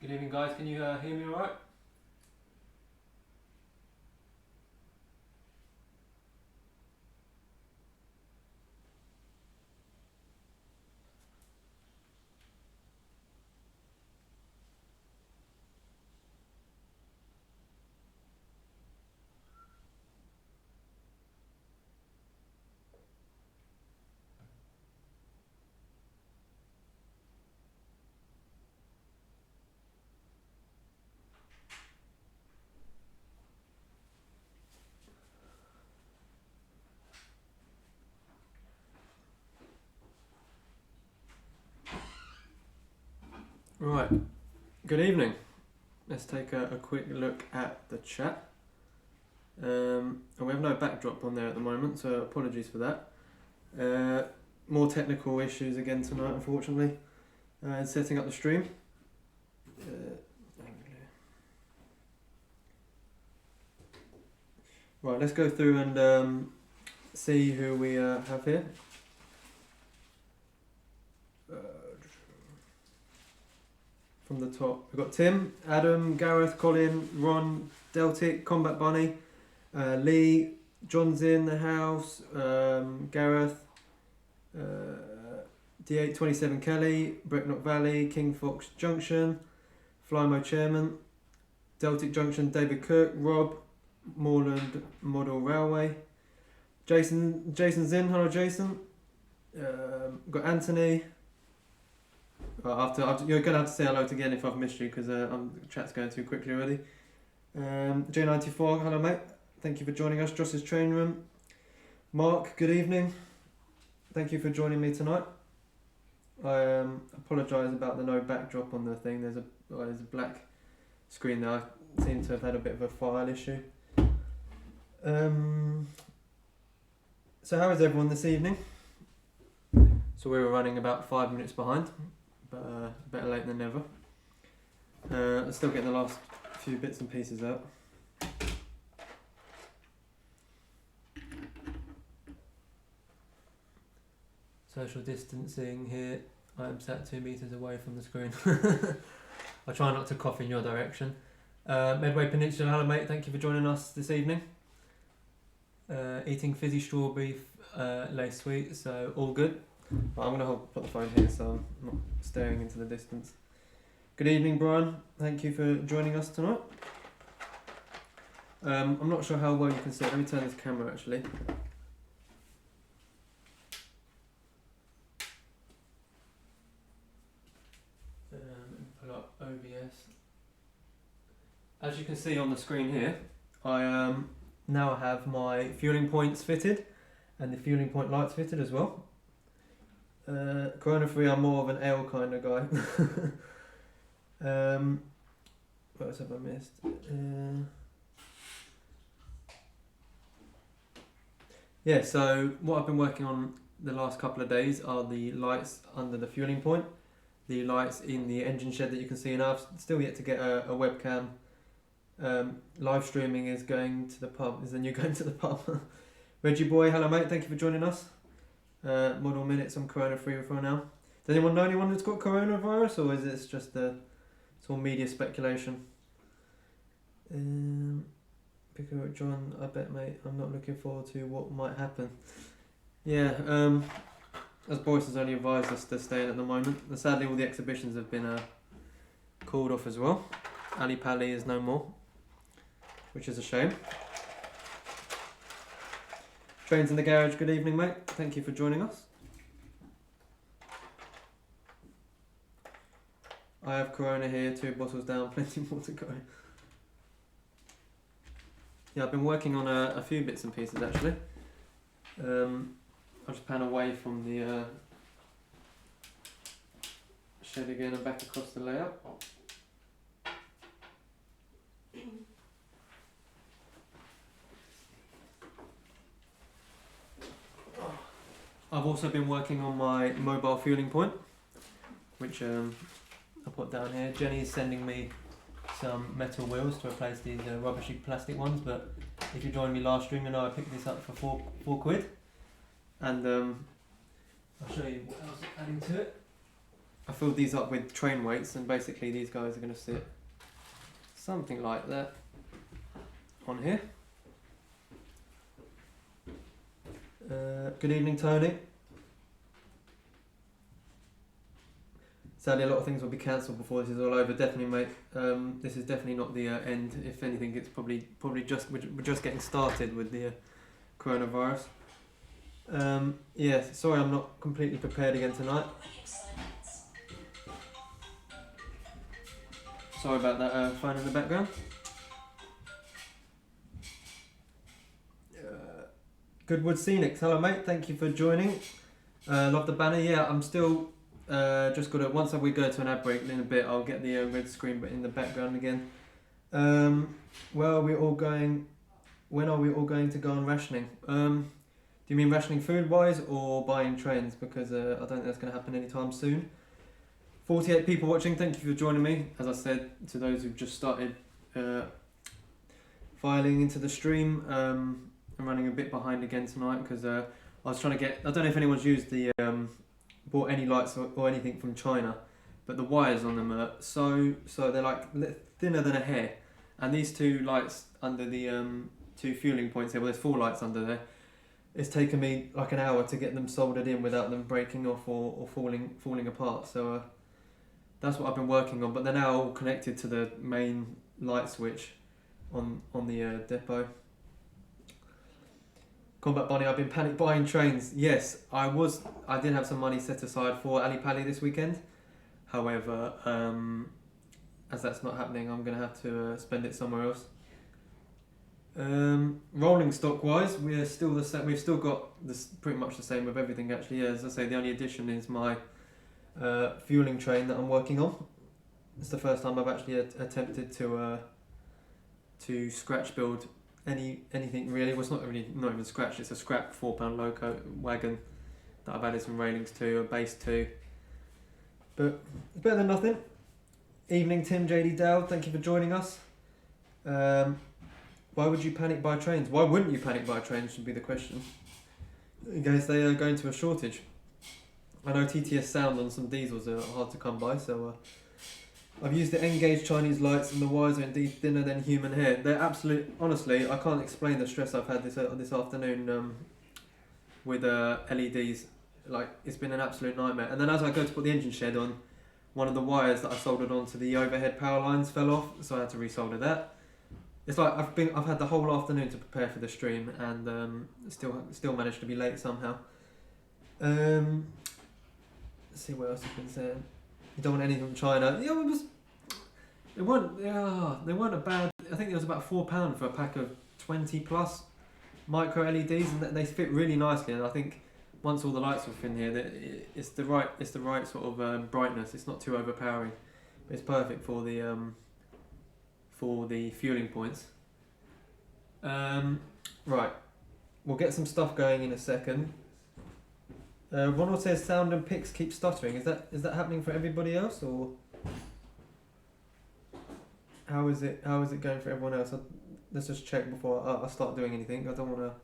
Good evening, guys. Can you hear me all right? Right. Good evening. Let's take a quick look at the chat. And we have no backdrop on there at the moment, so apologies for that. More technical issues again tonight, unfortunately. Setting up the stream. Right, let's go through and see who we have here. From the top, we've got Tim, Adam, Gareth, Colin, Ron, Deltic, Combat Bunny, Lee, John's in the house, Gareth, D827 Kelly, Brecknock Valley, King Fox Junction, Flymo Chairman, Deltic Junction, David Cook, Rob, Moorland Model Railway, Jason's in, hello Jason, got Anthony. After you're going to have to say hello again if I've missed you because chat's going too quickly already. J94, hello mate. Thank you for joining us. Joss's Train Room. Mark, good evening. Thank you for joining me tonight. I apologise about the no backdrop on the thing. There's a black screen there. I seem to have had a bit of a file issue. So how is everyone this evening? So we were running about 5 minutes behind. But better late than never. I'm still getting the last few bits and pieces out. Social distancing here. I am sat 2 meters away from the screen. I try not to cough in your direction. Medway Peninsula, hello mate, thank you for joining us this evening. Eating fizzy strawberry lace sweet, so all good. But I'm going to put the phone here so I'm not staring into the distance. Good evening, Brian. Thank you for joining us tonight. I'm not sure how well you can see it. Let me turn this camera actually. Pull up OBS. As you can see on the screen here, I now have my fueling points fitted and the fueling point lights fitted as well. Corona free, I'm more of an ale kind of guy. What else have I missed? Yeah, so what I've been working on the last couple of days are the lights under the fueling point, the lights in the engine shed that you can see now. I've still yet to get a webcam. Live streaming is going to the pub. Is the new going to the pub? Reggie boy, hello mate, thank you for joining us. Model minutes on corona free for now. Does anyone know anyone who's got coronavirus, or is this just it's all media speculation? Picker John, I bet mate, I'm not looking forward to what might happen. Yeah, as Boyce has only advised us to stay in at the moment. And sadly all the exhibitions have been called off as well. Ali Pali is no more, which is a shame. Trains in the Garage, good evening mate, thank you for joining us. I have Corona here, 2 bottles down, plenty more to go. Yeah, I've been working on a few bits and pieces actually. I'll just pan away from the shed again and back across the layout. I've also been working on my mobile fueling point, which I put down here. Jenny is sending me some metal wheels to replace these rubbishy plastic ones, but if you joined me last stream, you know I picked this up for four quid. And I'll show you what else I'm adding to it. I filled these up with train weights, and basically these guys are going to sit something like that on here. Good evening, Tony. Sadly, a lot of things will be cancelled before this is all over. Definitely, mate. This is definitely not the end. If anything, it's probably just we're just getting started with the coronavirus. Yeah, sorry, I'm not completely prepared again tonight. Sorry about that phone in the background. Goodwood Scenics, hello mate, thank you for joining. Love the banner. Yeah, I'm still just got to, once we go to an ad break in a bit, I'll get the red screen but in the background again. Where are we all going? When are we all going to go on rationing? Do you mean rationing food wise or buying trains? Because I don't think that's going to happen anytime soon. 48 people watching, thank you for joining me. As I said, to those who've just started filing into the stream, I'm running a bit behind again tonight because I was trying to get, I don't know if anyone's used the, bought any lights or anything from China, but the wires on them are so they're like thinner than a hair. And these two lights under the two fueling points here, well there's 4 lights under there, it's taken me like an hour to get them soldered in without them breaking off or falling apart. So that's what I've been working on, but they're now all connected to the main light switch on the depot. Combat Bunny, I've been panic buying trains. Yes, I did have some money set aside for Ali Pali this weekend. However, as that's not happening, I'm going to have to spend it somewhere else. Rolling stock wise, we're still the same. We've still got this pretty much the same with everything actually. Yeah, as I say, the only addition is my fueling train that I'm working on. It's the first time I've actually attempted to scratch build anything really. Well, it's not even scratch. It's a scrap 4-pound loco wagon that I've added some railings to, a base to. But it's better than nothing. Evening, Tim, JD Dowd. Thank you for joining us. Why would you panic buy trains? Why wouldn't you panic buy trains? Should be the question. In case they are going to a shortage. I know TTS sound on some diesels are hard to come by, so I've used the N-gauge Chinese lights and the wires are indeed thinner than human hair. They're absolute, honestly, I can't explain the stress I've had this afternoon with LEDs. Like, it's been an absolute nightmare. And then as I go to put the engine shed on, one of the wires that I soldered onto the overhead power lines fell off, so I had to resolder that. It's like I've had the whole afternoon to prepare for the stream and still managed to be late somehow. Let's see what else I've been saying. You don't want anything from China. Yeah, they weren't a bad. I think it was about £4 for a pack of 20 plus micro LEDs, and they fit really nicely. And I think once all the lights were in here, it's the right sort of brightness. It's not too overpowering. But it's perfect for the fueling points. Right, we'll get some stuff going in a second. Ronald says sound and pics keep stuttering. Is that happening for everybody else, or how is it going for everyone else? Let's just check before I start doing anything. I don't want to.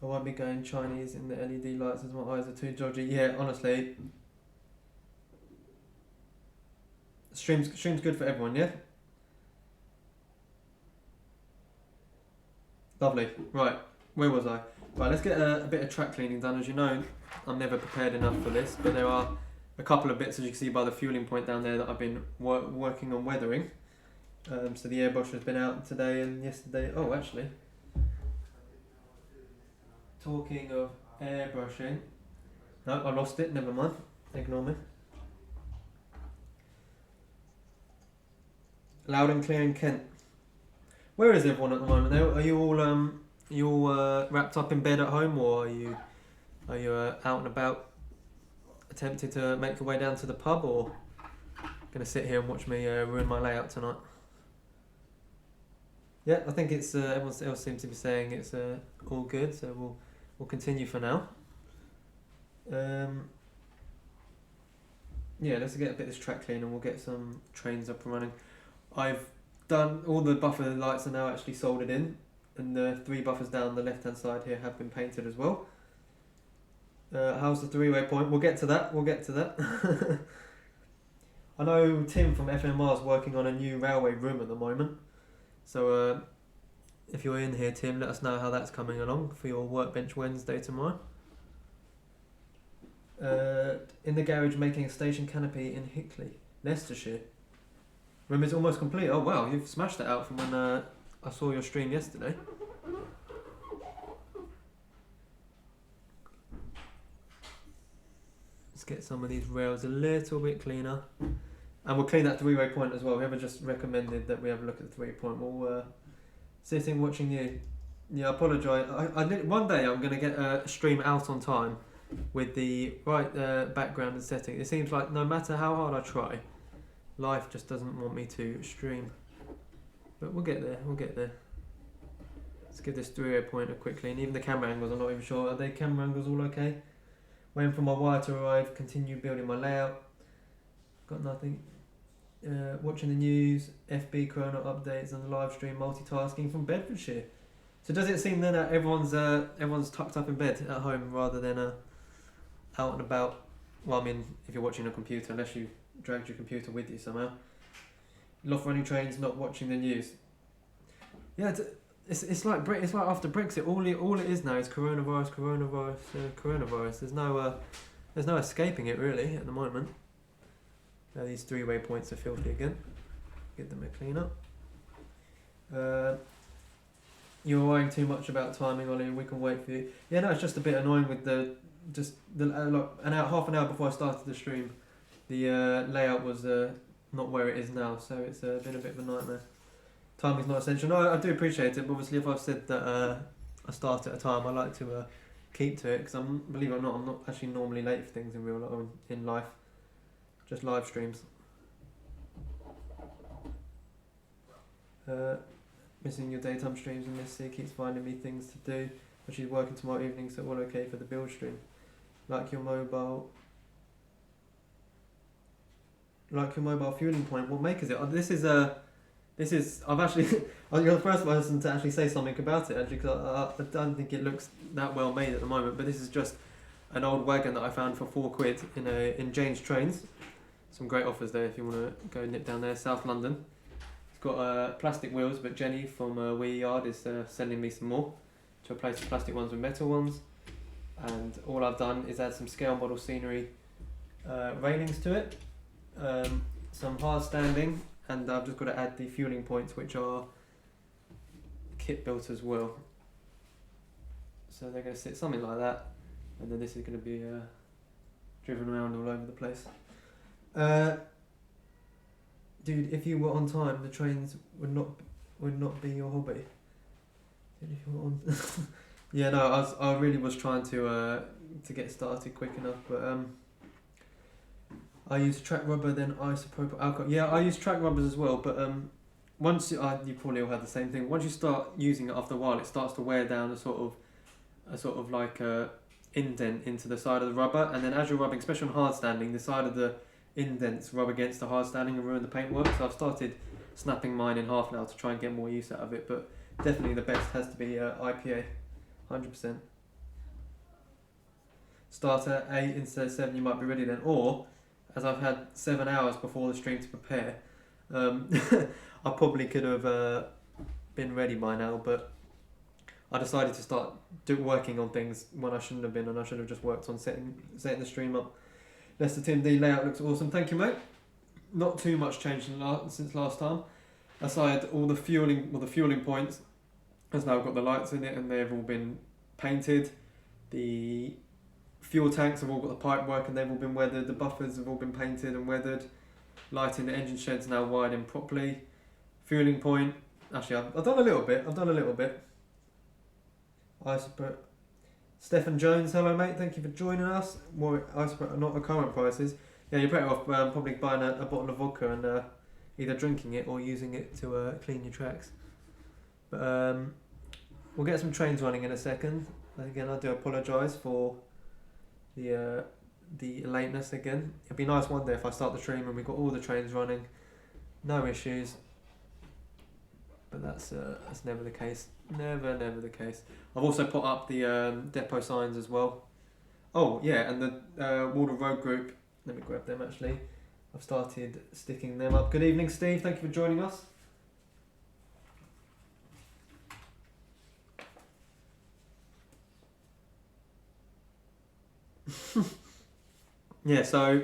I won't be going Chinese in the LED lights as my eyes are too dodgy. Yeah, honestly. Stream's good for everyone, yeah? Lovely. Right, where was I? Right, let's get a bit of track cleaning done. As you know, I'm never prepared enough for this, but there are a couple of bits, as you can see by the fueling point down there, that I've been working on weathering. So the airbrush has been out today and yesterday. Oh, actually, talking of airbrushing, no, I lost it. Never mind. Ignore me. Loud and clear in Kent. Where is everyone at the moment? Are you all wrapped up in bed at home, or are you out and about, attempting to make your way down to the pub, or gonna sit here and watch me ruin my layout tonight? Yeah, I think it's everyone else seems to be saying it's all good, so we'll continue for now. Yeah, let's get a bit of this track clean and we'll get some trains up and running. I've done all the buffer lights are now actually soldered in. and the 3 buffers down the left hand side here have been painted as well. How's the 3-way point? We'll get to that. I know Tim from FMR is working on a new railway room at the moment, so if you're in here, Tim, let us know how that's coming along for your Workbench Wednesday tomorrow. In the garage, making a station canopy in Hickley, Leicestershire. Room is almost complete. Oh wow, you've smashed it out from when I saw your stream yesterday. Let's get some of these rails a little bit cleaner. And we'll clean that 3-way point as well. Whoever just recommended that we have a look at the 3-way point. We'll sitting watching you. Yeah, I apologise. One day I'm going to get a stream out on time with the right background and setting. It seems like no matter how hard I try, life just doesn't want me to stream. But we'll get there. Let's give this 3-way point a quick clean. Even the camera angles, I'm not even sure. Are they camera angles all okay? Waiting for my wire to arrive. Continue building my layout. Got nothing. Watching the news, FB Corona updates and the live stream, multitasking from Bedfordshire. So does it seem then that everyone's tucked up in bed at home rather than out and about? Well, I mean, if you're watching a computer, unless you dragged your computer with you somehow. Love running trains, not watching the news. Yeah, it's like after Brexit, all it is now is coronavirus. There's no escaping it really at the moment. These 3-way points are filthy again. Get them a clean up. You're worrying too much about timing, Ollie. We can wait for you. Yeah, no, it's just a bit annoying with half an hour before I started the stream, the layout was not where it is now, so it's been a bit of a nightmare. Timing's not essential. No, I do appreciate it, but obviously if I've said that I start at a time, I like to keep to it, because believe it or not, I'm not actually normally late for things in real life, in life. Just live streams. Missing your daytime streams, and Missy keeps finding me things to do, but she's working tomorrow evening, so all okay for the build stream. Like your mobile fueling point. What make is it? This is I've actually you're the first person to actually say something about it actually, because I don't think it looks that well made at the moment. But this is just an old wagon that I found for £4 in Jane's Trains. Some great offers there if you want to go nip down there, South London. It's got plastic wheels, but Jenny from Wee Yard is sending me some more to replace the plastic ones with metal ones. And all I've done is add some scale model scenery railings to it, some hard standing, and I've just got to add the fueling points, which are kit built as well. So they're going to sit something like that, and then this is going to be driven around all over the place. Dude, if you were on time, the trains would not be your hobby. Dude, if you were on yeah, no, I really was trying to get started quick enough, but I use track rubber, then isopropyl alcohol. Yeah, I use track rubbers as well, but once you probably all had the same thing. Once you start using it after a while, it starts to wear down a sort of like indent into the side of the rubber, and then as you're rubbing, especially on hard standing, the side of the indents rub against the hard standing and ruin the paintwork. So I've started snapping mine in half now to try and get more use out of it, but definitely the best has to be IPA, 100%. Start at 8 instead of 7, you might be ready then. Or, as I've had 7 hours before the stream to prepare, I probably could have been ready by now, but I decided to start working on things when I shouldn't have been, and I should have just worked on setting the stream up. Leicester Tim D layout looks awesome. Thank you, mate. Not too much change since last time. Aside all the fueling points has now got the lights in it, and they've all been painted. The fuel tanks have all got the pipe work, and they've all been weathered. The buffers have all been painted and weathered. Lighting the engine shed's now wired properly. Fueling point. Actually, I've done a little bit. Stephen Jones, hello mate, thank you for joining us. More not the current prices. Yeah, you're better off probably buying a bottle of vodka and either drinking it or using it to clean your tracks. But we'll get some trains running in a second. Again, I do apologise for the lateness again. It'd be nice one day if I start the stream and we've got all the trains running, no issues. but that's never the case. Never the case. I've also put up the depot signs as well. Oh yeah, and the Wardle Road Group. Let me grab them actually. I've started sticking them up. Good evening, Steve. Thank you for joining us. Yeah, so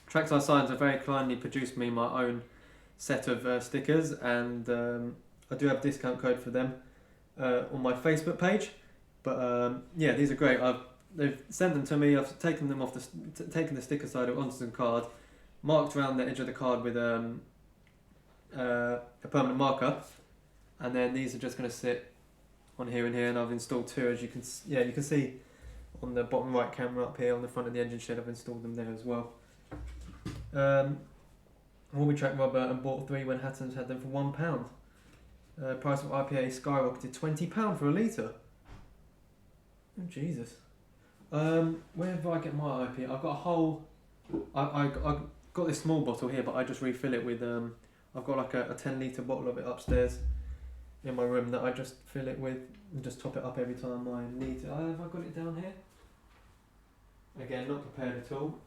Trackside Signs have very kindly produced me my own set of stickers, and I do have a discount code for them on my Facebook page. But yeah, these are great. They've sent them to me. I've taken them off taken the sticker side onto some card, marked around the edge of the card with a permanent marker, and then these are just going to sit on here and here. And I've installed two, as you can see on the bottom right camera up here on the front of the engine shed. I've installed them there as well. Warby Track rubber and bought 3 when Hatton's had them for £1. Price of IPA skyrocketed £20 for a litre. Oh Jesus. Where do I get my IPA? I've got a whole. I got this small bottle here, but I just refill it with. I've got like a 10-litre bottle of it upstairs in my room that I just fill it with and just top it up every time I need to. Have I got it down here? Again, not prepared at all.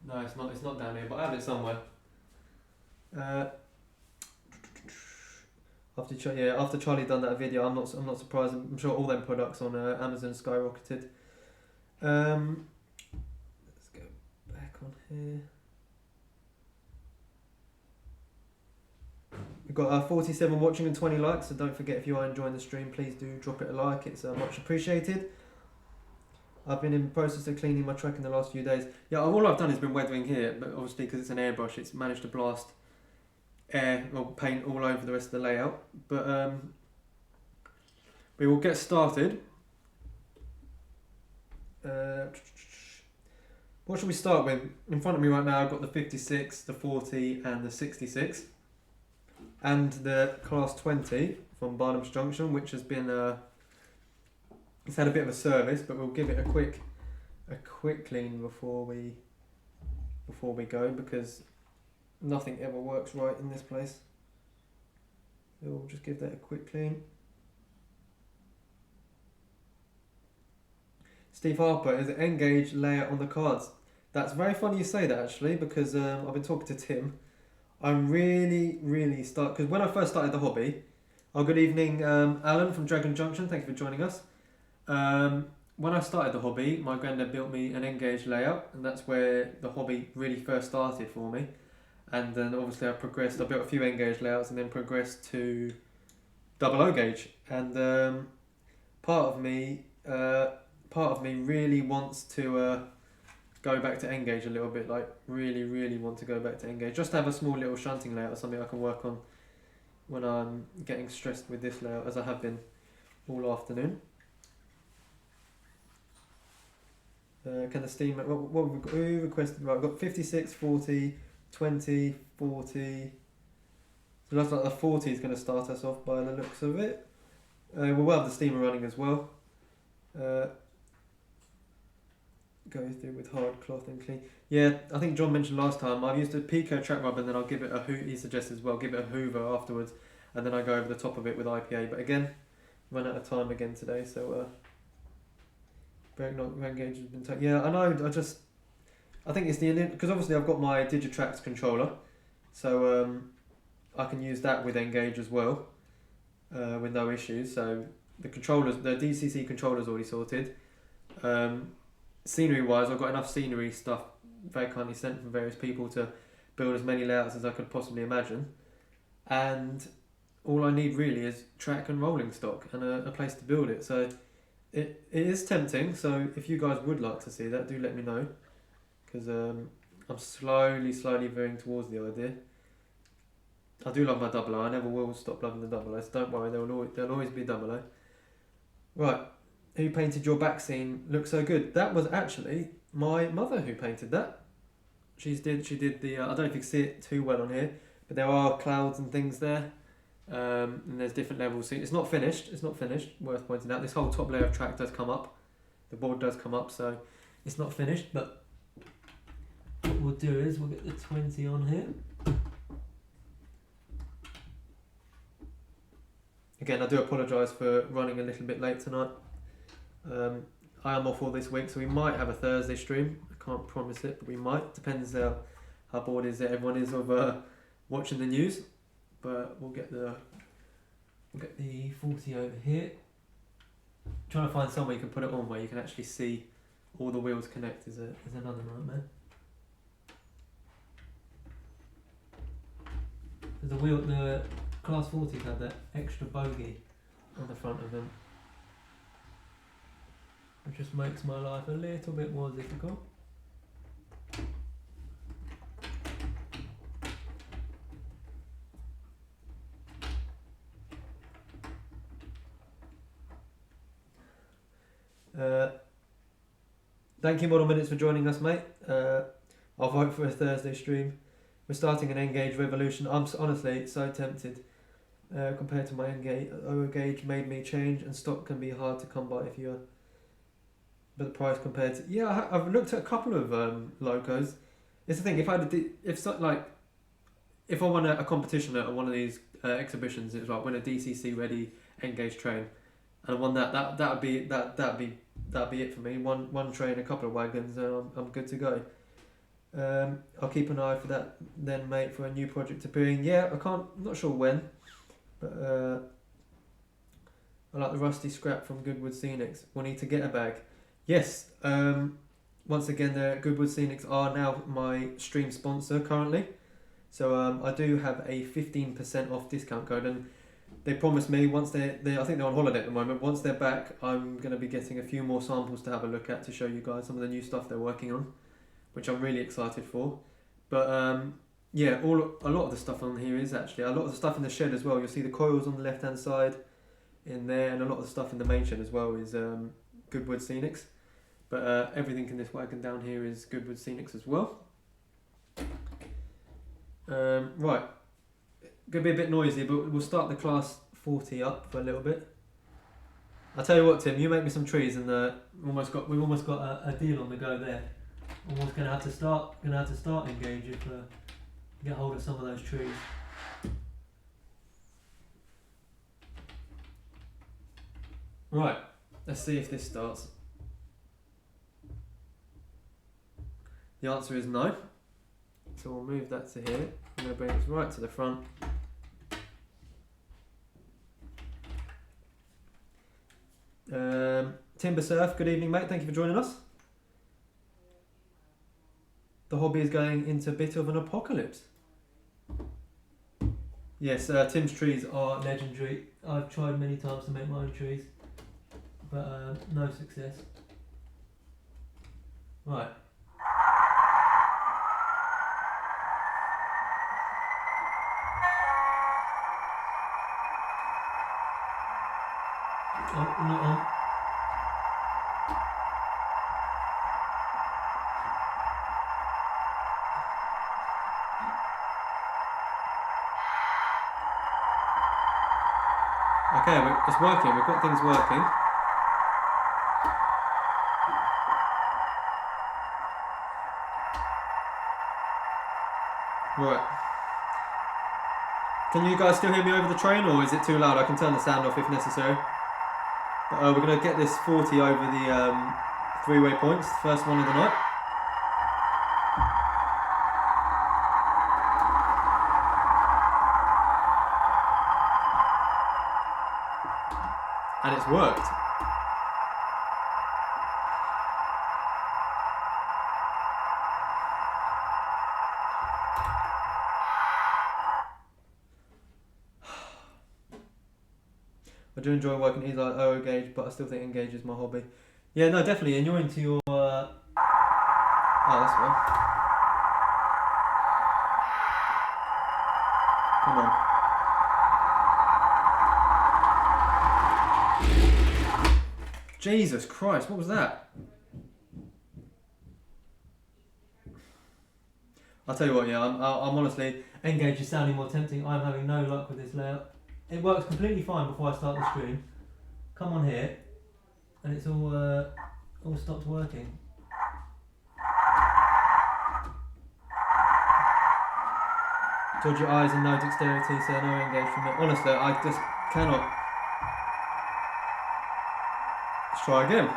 No, it's not. It's not down here, but I have it somewhere. After Charlie done that video, I'm not surprised. I'm sure all them products on Amazon skyrocketed. Let's go back on here. We've got 47 watching and 20 likes, so don't forget, if you are enjoying the stream, please do drop it a like. It's much appreciated. I've been in the process of cleaning my truck in the last few days. Yeah, all I've done is been weathering here, but obviously because it's an airbrush, it's managed to blast air or paint all over the rest of the layout. But we will get started. What should we start with? In front of me right now, I've got the 56, the 40 and the 66. And the Class 20 from Barnum's Junction, which has been... it's had a bit of a service, but we'll give it a quick clean before we go, because nothing ever works right in this place. So we'll just give that a quick clean. Steve Harper, is it N-gauge layout on the cards? That's very funny you say that actually, because I've been talking to Tim. I'm really because when I first started the hobby. Oh, good evening, Alan from Dragon Junction. Thank you for joining us. When I started the hobby, my granddad built me an N-gauge layout, and that's where the hobby really first started for me. And then obviously I progressed. I built a few N-gauge layouts and then progressed to double O gauge. And part of me really wants to go back to N-gauge a little bit. Like really want to go back to N-gauge, just to have a small little shunting layout or something I can work on when I'm getting stressed with this layout, as I have been all afternoon. Can the steam... What have we got? Who requested? Right, I've got 56, 40, 20, 40... So that's like the 40 is going to start us off by the looks of it. We'll have the steamer running as well. Go through with hard cloth and clean. Yeah, I think John mentioned last time, I've used a Pico track rubber and then I'll give it a he suggests as well, give it a hoover afterwards, and then I go over the top of it with IPA. But again, run out of time again today, so... Brake gauge has been taken. Yeah, I know. I think it's because obviously I've got my Digitrax controller, so I can use that with N-gauge as well, with no issues. So the DCC controller's already sorted. Scenery wise, I've got enough scenery stuff very kindly sent from various people to build as many layouts as I could possibly imagine, and all I need really is track and rolling stock and a place to build it. So it is tempting, so if you guys would like to see that, do let me know, because I'm slowly veering towards the idea. I do love my double O. I never will stop loving the double O, so don't worry, there'll always be double O. Right, who painted your back scene look so good? That was actually my mother who painted that. She did the I don't know if you can see it too well on here, but there are clouds and things there. And there's different levels. See, it's not finished. Worth pointing out. This whole top layer of track does come up. The board does come up, so it's not finished. But what we'll do is we'll get the 20 on here. again, I do apologise for running a little bit late tonight. I am off all this week, so we might have a Thursday stream. I can't promise it, but we might. Depends how bored is that everyone is of watching the news. But we'll get the 40 over here. Trying to find somewhere you can put it on where you can actually see all the wheels connect is another nightmare. The Class 40s have that extra bogey on the front of them, which just makes my life a little bit more difficult. Thank you, Model Minutes, for joining us, mate. I'll vote for a Thursday stream. We're starting an N-Gauge revolution. I'm honestly so tempted. Compared to my O-Gauge made me change, and stock can be hard to come by if you're... But the price compared to... Yeah, I've looked at a couple of locos. It's the thing, if I won a competition at one of these exhibitions, it was like win a DCC ready N-Gauge train, and I won that'd be it for me. One train, a couple of wagons, and I'm good to go. I'll keep an eye for that then, mate, for a new project appearing. Yeah, I'm not sure when, but I like the rusty scrap from Goodwood Scenics. We'll need to get a bag. Yes, once again, the Goodwood Scenics are now my stream sponsor currently. So I do have a 15% off discount code, and they promised me once I think they're on holiday at the moment. Once they're back, I'm going to be getting a few more samples to have a look at to show you guys some of the new stuff they're working on, which I'm really excited for. But yeah, a lot of the stuff on here is actually a lot of the stuff in the shed as well. You'll see the coils on the left hand side in there, and a lot of the stuff in the main shed as well is Goodwood Scenics. But everything in this wagon down here is Goodwood Scenics as well. Right, gonna be a bit noisy, but we'll start the Class 40 up for a little bit. I'll tell you what, Tim, you make me some trees, and we've almost got a deal on the go there. Almost gonna have to start N-Gauge if get hold of some of those trees. Right, let's see if this starts. The answer is no. So we'll move that to here. I'm going to bring this right to the front. Timber Surf, good evening, mate. Thank you for joining us. The hobby is going into a bit of an apocalypse. Yes, Tim's trees are legendary. I've tried many times to make my own trees, but no success. Right. Okay, it's working. We've got things working. Right. Can you guys still hear me over the train, or is it too loud? I can turn the sound off if necessary. But, we're going to get this 40 over the three-way points, first one of the night. And it's worked. I do enjoy working either O-Gauge, but I still think N-Gauge is my hobby. Yeah, no, definitely. And you're into your... Oh, that's well. Come on. Jesus Christ, what was that? I'll tell you what, yeah, I'm honestly... N-Gauge is sounding more tempting. I'm having no luck with this layout. It works completely fine before I start the stream. Come on here, and it's all stopped working. Dodgy eyes and no dexterity, so no N-Gauge from it. Honestly, I just cannot Let's try again.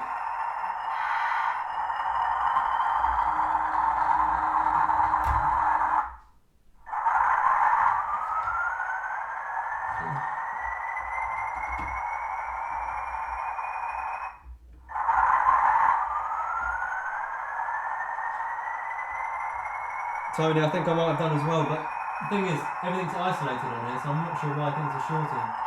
Tony, I think I might have done as well, but the thing is, everything's isolated on here, so I'm not sure why things are shorting.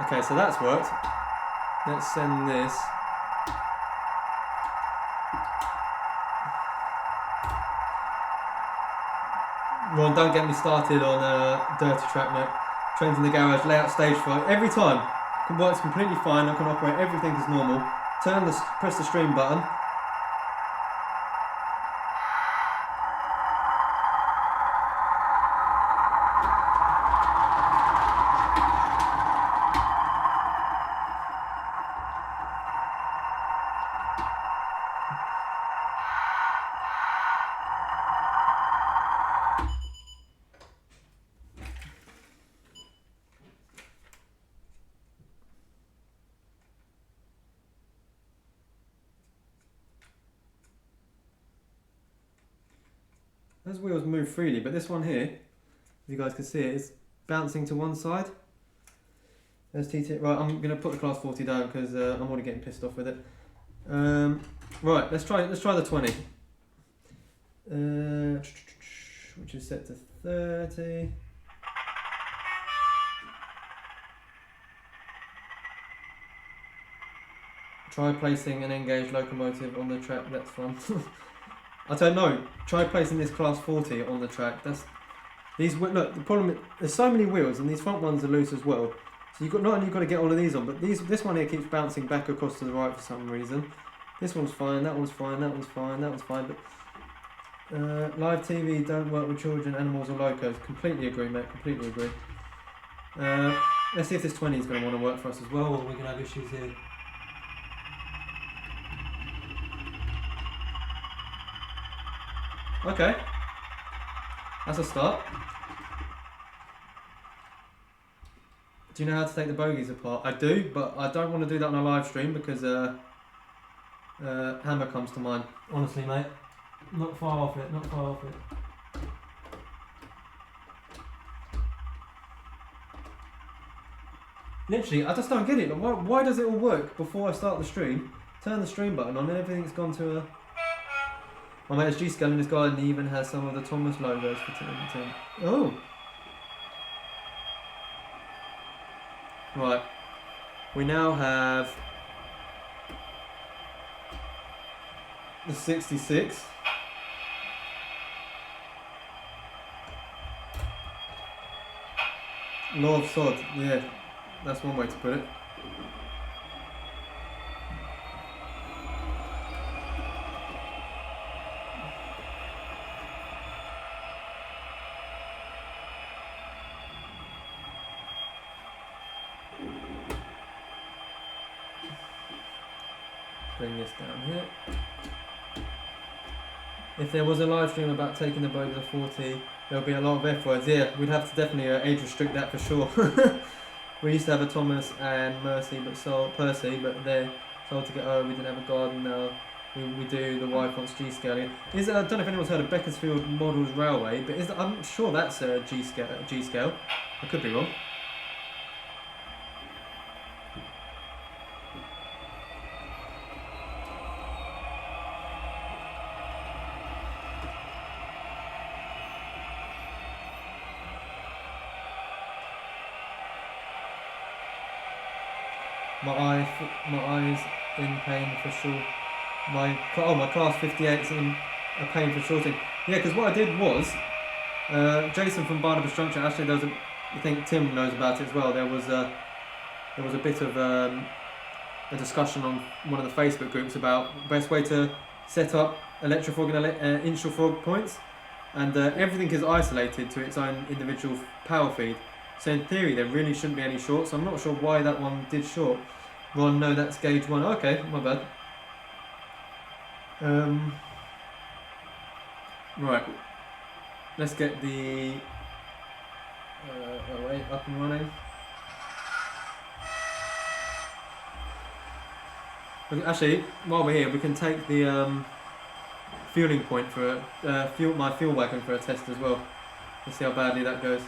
Okay, so that's worked. Let's send this. Ron, don't get me started on dirty track, mate. Trains in the garage, layout stage fright. Every time, it works completely fine. I can operate everything as normal. Press the stream button. Those wheels move freely, but this one here, if you guys can see it, is bouncing to one side. There's TT. Right, I'm going to put the class 40 down because I'm already getting pissed off with it. Right, let's try the 20. Which is set to 30. Try placing an engaged locomotive on the track. That's fun. I don't know. Try placing this class 40 on the track. Look, the problem is there's so many wheels and these front ones are loose as well. So you've got not only got to get all of these on, but this one here keeps bouncing back across to the right for some reason. This one's fine. That one's fine. That one's fine. That one's fine. But live TV don't work with children, animals, or locos. Completely agree, mate. Completely agree. Let's see if this 20 is going to want to work for us as well, or we're going to have issues here. Okay, that's a start. Do you know how to take the bogies apart? I do, but I don't want to do that on a live stream because Hammer comes to mind. Honestly, mate, not far off it, not far off it. Literally, I just don't get it. Like, why does it all work before I start the stream? Turn the stream button on and everything's gone to a... My mate is G-Scale in his guide and he even has some of the Thomas logos for 10. Oh! Right. We now have the 66. Law of Sod, yeah. That's one way to put it. Bring this down here. If there was a live stream about taking the boat to the 40, there'll be a lot of F words. Yeah, we'd have to definitely age restrict that for sure. We used to have a Thomas and Percy, but they're told to get over. We didn't have a garden now. We do the Y fonts G scaling. I don't know if anyone's heard of Beaconsfield Models Railway, but I'm sure that's G scale. I could be wrong. My eyes in pain for sure. My class 58's in a pain for shorting. Yeah, because what I did was, Jason from Barnabas Junction, actually I think Tim knows about it as well. There was a bit of a discussion on one of the Facebook groups about the best way to set up electrofog and intrafog points, and everything is isolated to its own individual power feed. So in theory, there really shouldn't be any short. So I'm not sure why that one did short. Ron, no, that's gauge 1. Okay, my bad. Right, let's get the 08 up and running. Actually, while we're here, we can take the fueling point for my fuel wagon for a test as well. Let's see how badly that goes.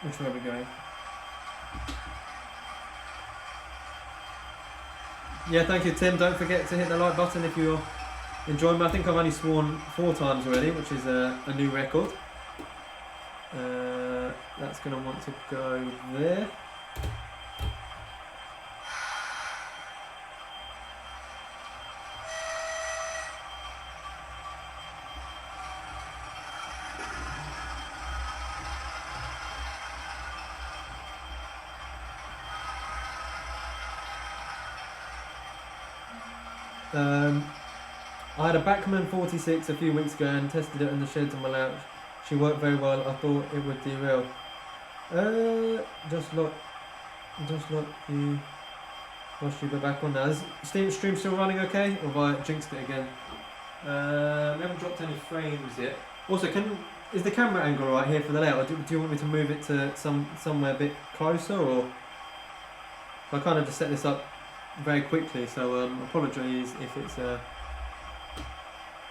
Which way are we going? Yeah, thank you, Tim. Don't forget to hit the like button if you're enjoying me. I think I've only sworn 4 times already, which is a new record. That's going to want to go there. I had a Bachmann 46 a few weeks ago and tested it in the sheds on my lounge. She worked very well. I thought it would derail. Just look the wash tuber back on now. Is stream still running okay, or have I jinxed it again? We haven't dropped any frames yet. Also, is the camera angle right here for the layout, or do you want me to move it to somewhere a bit closer, or? I kind of just set this up very quickly, so apologies if it's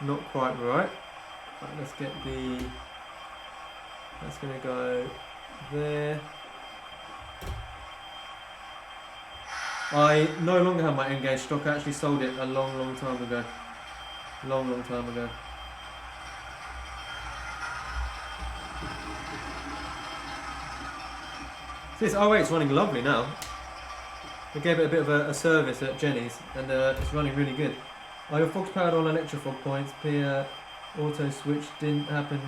not quite right. Right, let's get that's going to go there. I no longer have my Engage stock. I actually sold it a long time ago. Long time ago. So this 08's running lovely now. I gave it a bit of a service at Jenny's, and it's running really good. Your fog's powered on electrofog points. Auto switch didn't happen,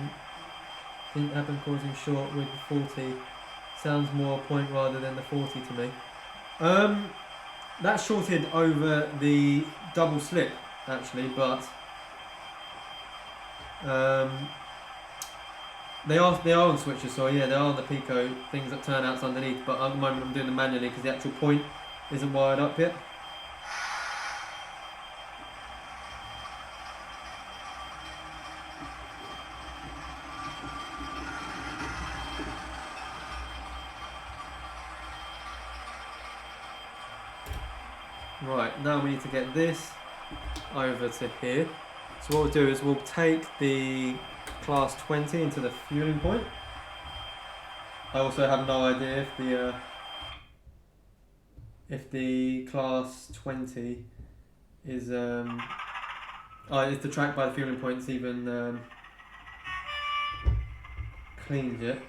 causing short with the 40. Sounds more point rather than the 40 to me. That shorted over the double slip actually, but they are on switches, so yeah, they are on the Pico things that turn outs underneath. But at the moment I'm doing them manually because the actual point isn't wired up yet. Right, now we need to get this over to here. So what we'll do is we'll take the class 20 into the fueling point. I also have no idea if the class 20 is if the track by the fueling point's even cleaned yet.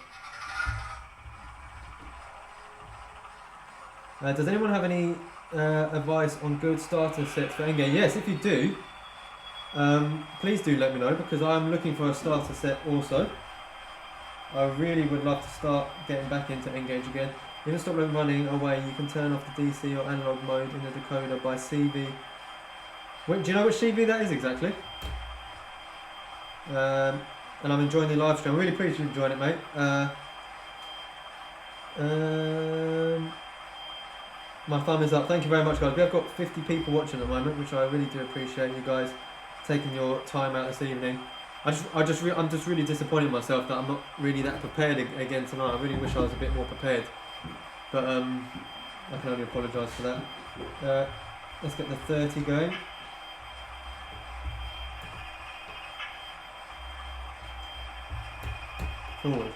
Does anyone have any advice on good starter sets for N-Gage? Yes, if you do, please do let me know, because I'm looking for a starter set also. I really would love to start getting back into N-Gage again. You can stop them running away. You can turn off the DC or analog mode in the decoder by CV. Wait, do you know which CV that is exactly? And I'm enjoying the live stream. I'm really pleased you're enjoying it, mate. My thumb is up. Thank you very much, guys. We have got 50 people watching at the moment, which I really do appreciate you guys taking your time out this evening. I'm just really disappointed in myself that I'm not really that prepared again tonight. I really wish I was a bit more prepared, but I can only apologise for that. Let's get the 30 going. Forward.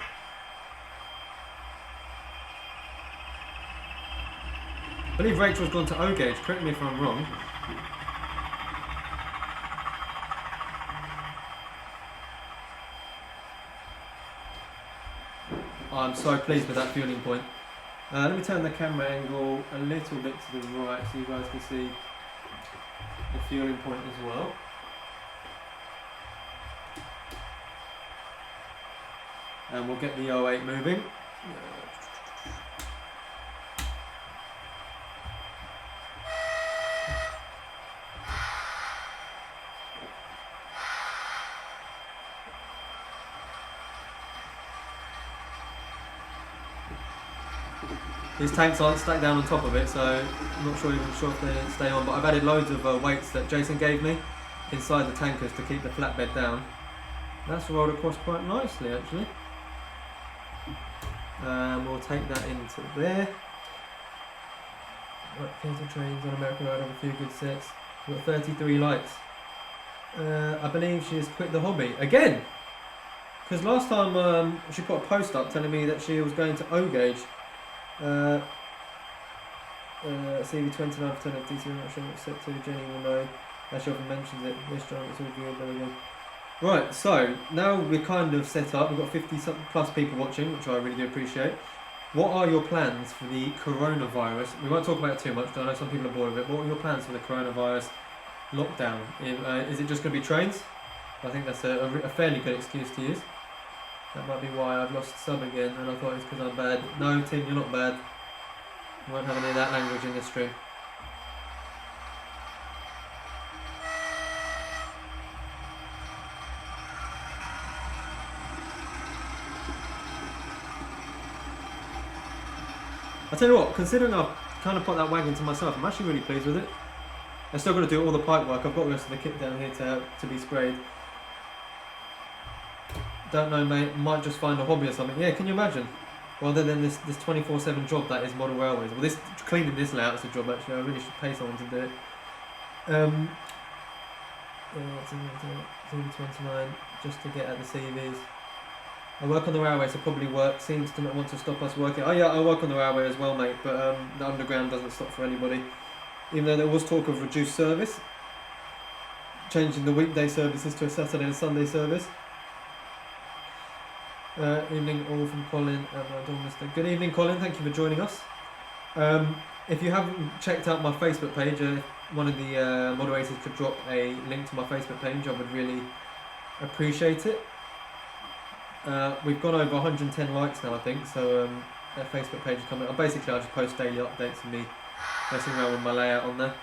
I believe Rachel's gone to O-Gage, correct me if I'm wrong. I'm so pleased with that fueling point. Let me turn the camera angle a little bit to the right so you guys can see the fueling point as well. And we'll get the 08 moving. These tanks aren't stacked down on top of it, so I'm not even sure if they stay on. But I've added loads of weights that Jason gave me inside the tankers to keep the flatbed down. That's rolled across quite nicely, actually. We'll take that into there. Right, Fatal Trains on American Road have a few good sets. We've got 33 likes. I believe she has quit the hobby again. Because last time she put a post up telling me that she was going to O-Gauge. CV29 for 10 of DC, I'm not sure what's set to. Jenny will know. As she often mentions it. This job is all good. There we go. Right, so now we're kind of set up. We've got 50 plus people watching, which I really do appreciate. What are your plans for the coronavirus? We won't talk about it too much, because I know some people are bored of it. What are your plans for the coronavirus lockdown? Is it just going to be trains? I think that's a fairly good excuse to use. That might be why I've lost sub again, and I thought it was because I'm bad. No, Tim, you're not bad. We won't have any of that language in this stream. I tell you what, considering I've kind of put that wagon to myself, I'm actually really pleased with it. I'm still going to do all the pipe work. I've got the rest of the kit down here to be sprayed. Don't know, mate. Might just find a hobby or something. Yeah, can you imagine? Rather than this 24/7 job that is model railways. Well, this cleaning this layout is a job actually. I really should pay someone to do it. 29 just to get at the CVs. I work on the railway, so probably work seems to not want to stop us working. Oh yeah, I work on the railway as well, mate. But the underground doesn't stop for anybody. Even though there was talk of reduced service, changing the weekday services to a Saturday and Sunday service. Evening all from Colin at my door, Mr. Good evening, Colin. Thank you for joining us. If you haven't checked out my Facebook page, one of the moderators could drop a link to my Facebook page. I would really appreciate it. We've gone over 110 likes now, I think. So that Facebook page is coming. Basically, I just post daily updates of me messing around with my layout on there,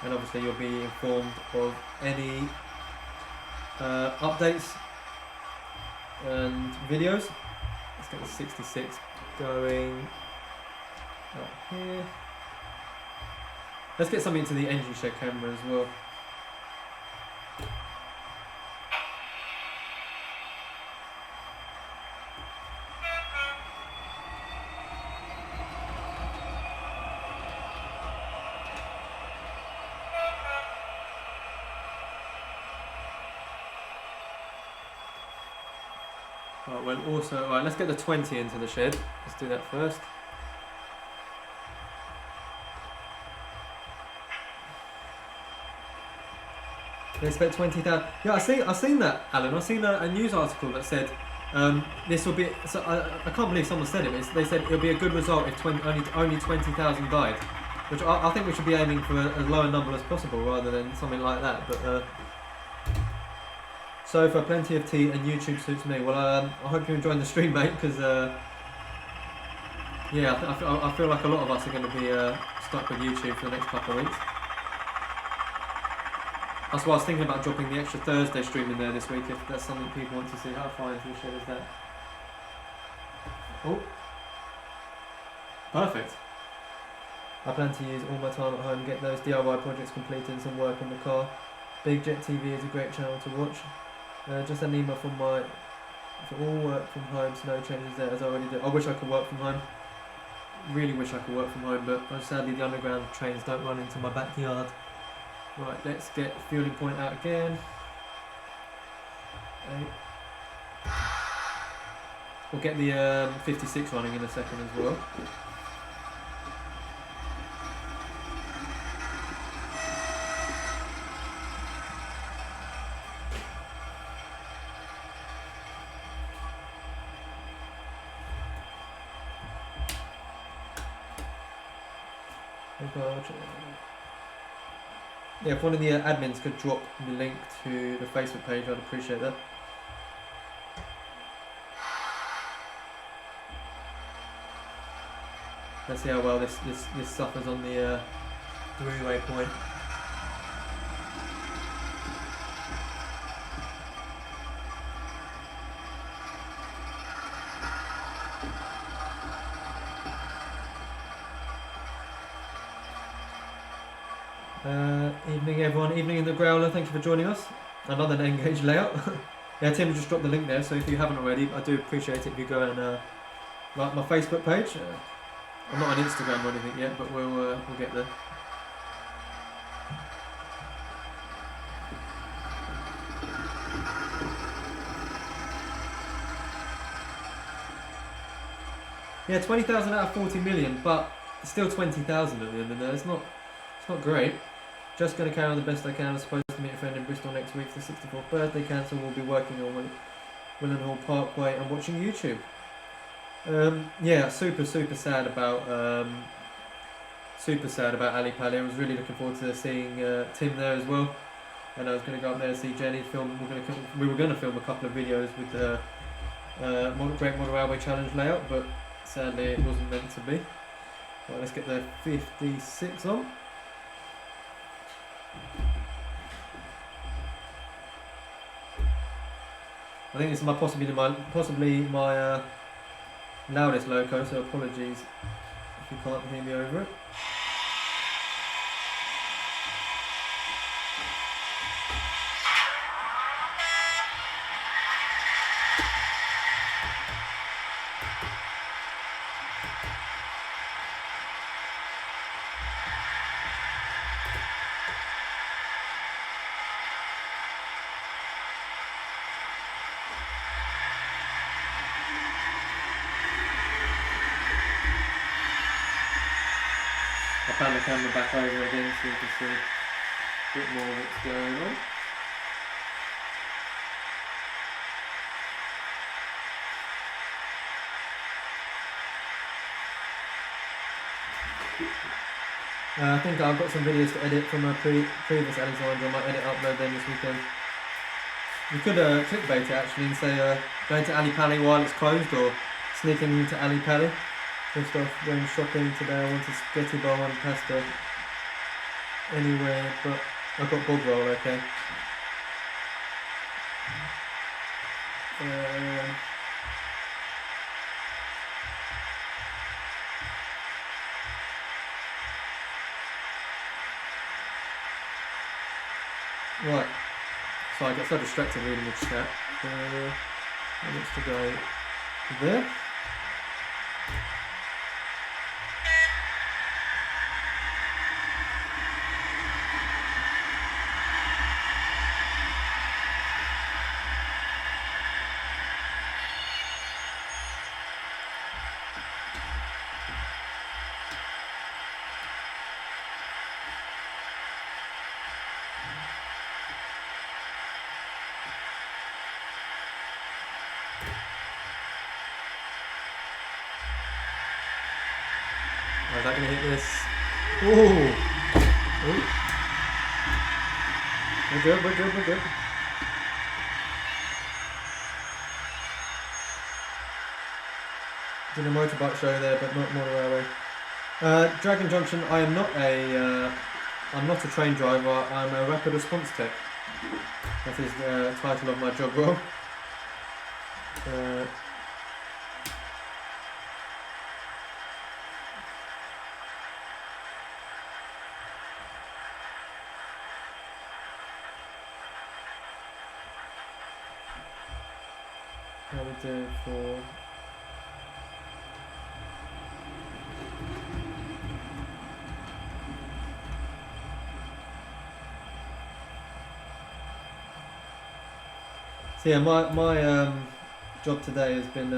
and obviously you'll be informed of any updates and videos. Let's get the 66 going up here. Let's get something to the engine shed camera as well. Right, well, also, right, let's get the 20 into the shed. Let's do that first. They expect 20,000. Yeah, I seen that, Alan. I seen a news article that said this will be. So I can't believe someone said it. But they said it'll be a good result if only 20,000 died, which I think we should be aiming for as low a number as possible rather than something like that. But so for plenty of tea and YouTube suits me. Well, I hope you're enjoying the stream, mate. Because yeah, I feel like a lot of us are going to be stuck with YouTube for the next couple of weeks. That's why I was thinking about dropping the extra Thursday stream in there this week, if that's something people want to see. How far into the shed is that? Oh, perfect. I plan to use all my time at home, get those DIY projects completed and some work on the car. Big Jet TV is a great channel to watch. Just an email from for all work from home, so no changes there as I already do. I wish I could work from home. Really wish I could work from home, but sadly the underground trains don't run into my backyard. Right, let's get fueling point out again. We'll get the 56 running in a second as well. Yeah, if one of the admins could drop the link to the Facebook page, I'd appreciate that. Let's see how well this suffers on the three-way point. Evening everyone, evening in the Growler, thank you for joining us. Another N-Gage layout. Yeah, Tim just dropped the link there, so if you haven't already, I do appreciate it if you go and like my Facebook page. I'm not on Instagram or anything yet, but we'll get there. Yeah, 20,000 out of 40 million, but still 20,000 at the end of there. It's not great. Just going to carry on the best I can. I'm supposed to meet a friend in Bristol next week for the 64th birthday cancel. We'll be working on Willenhall Parkway and watching YouTube. Yeah, super sad about Ali Pali. I was really looking forward to seeing Tim there as well, and I was going to go up there and see Jenny film. We were going to film a couple of videos with the Great Model Railway Challenge layout, but sadly it wasn't meant to be. Right, let's get the 56 on. I think this is possibly my loudest loco, so apologies if you can't hear me over it. I found the camera back over again so you can see a bit more of what's going on. I think I've got some videos to edit from a previous Alexandra. I might edit upload them this weekend. You could clickbait it actually and say going to Ali Pali while it's closed, or sneaking into Ali Pali. Just off when shopping today, I wanted spaghetti bowl and pasta anywhere, but I've got bog roll, okay. Right, so I get so distracted reading the chat. I need to go there. Is that going to hit this? Ooh! Ooh. We're good. Did a motorbike show there, but not motor railway. Dragon Junction, I'm not a train driver, I'm a rapid response tech. That is the title of my job role. How we do for so yeah, my job today has been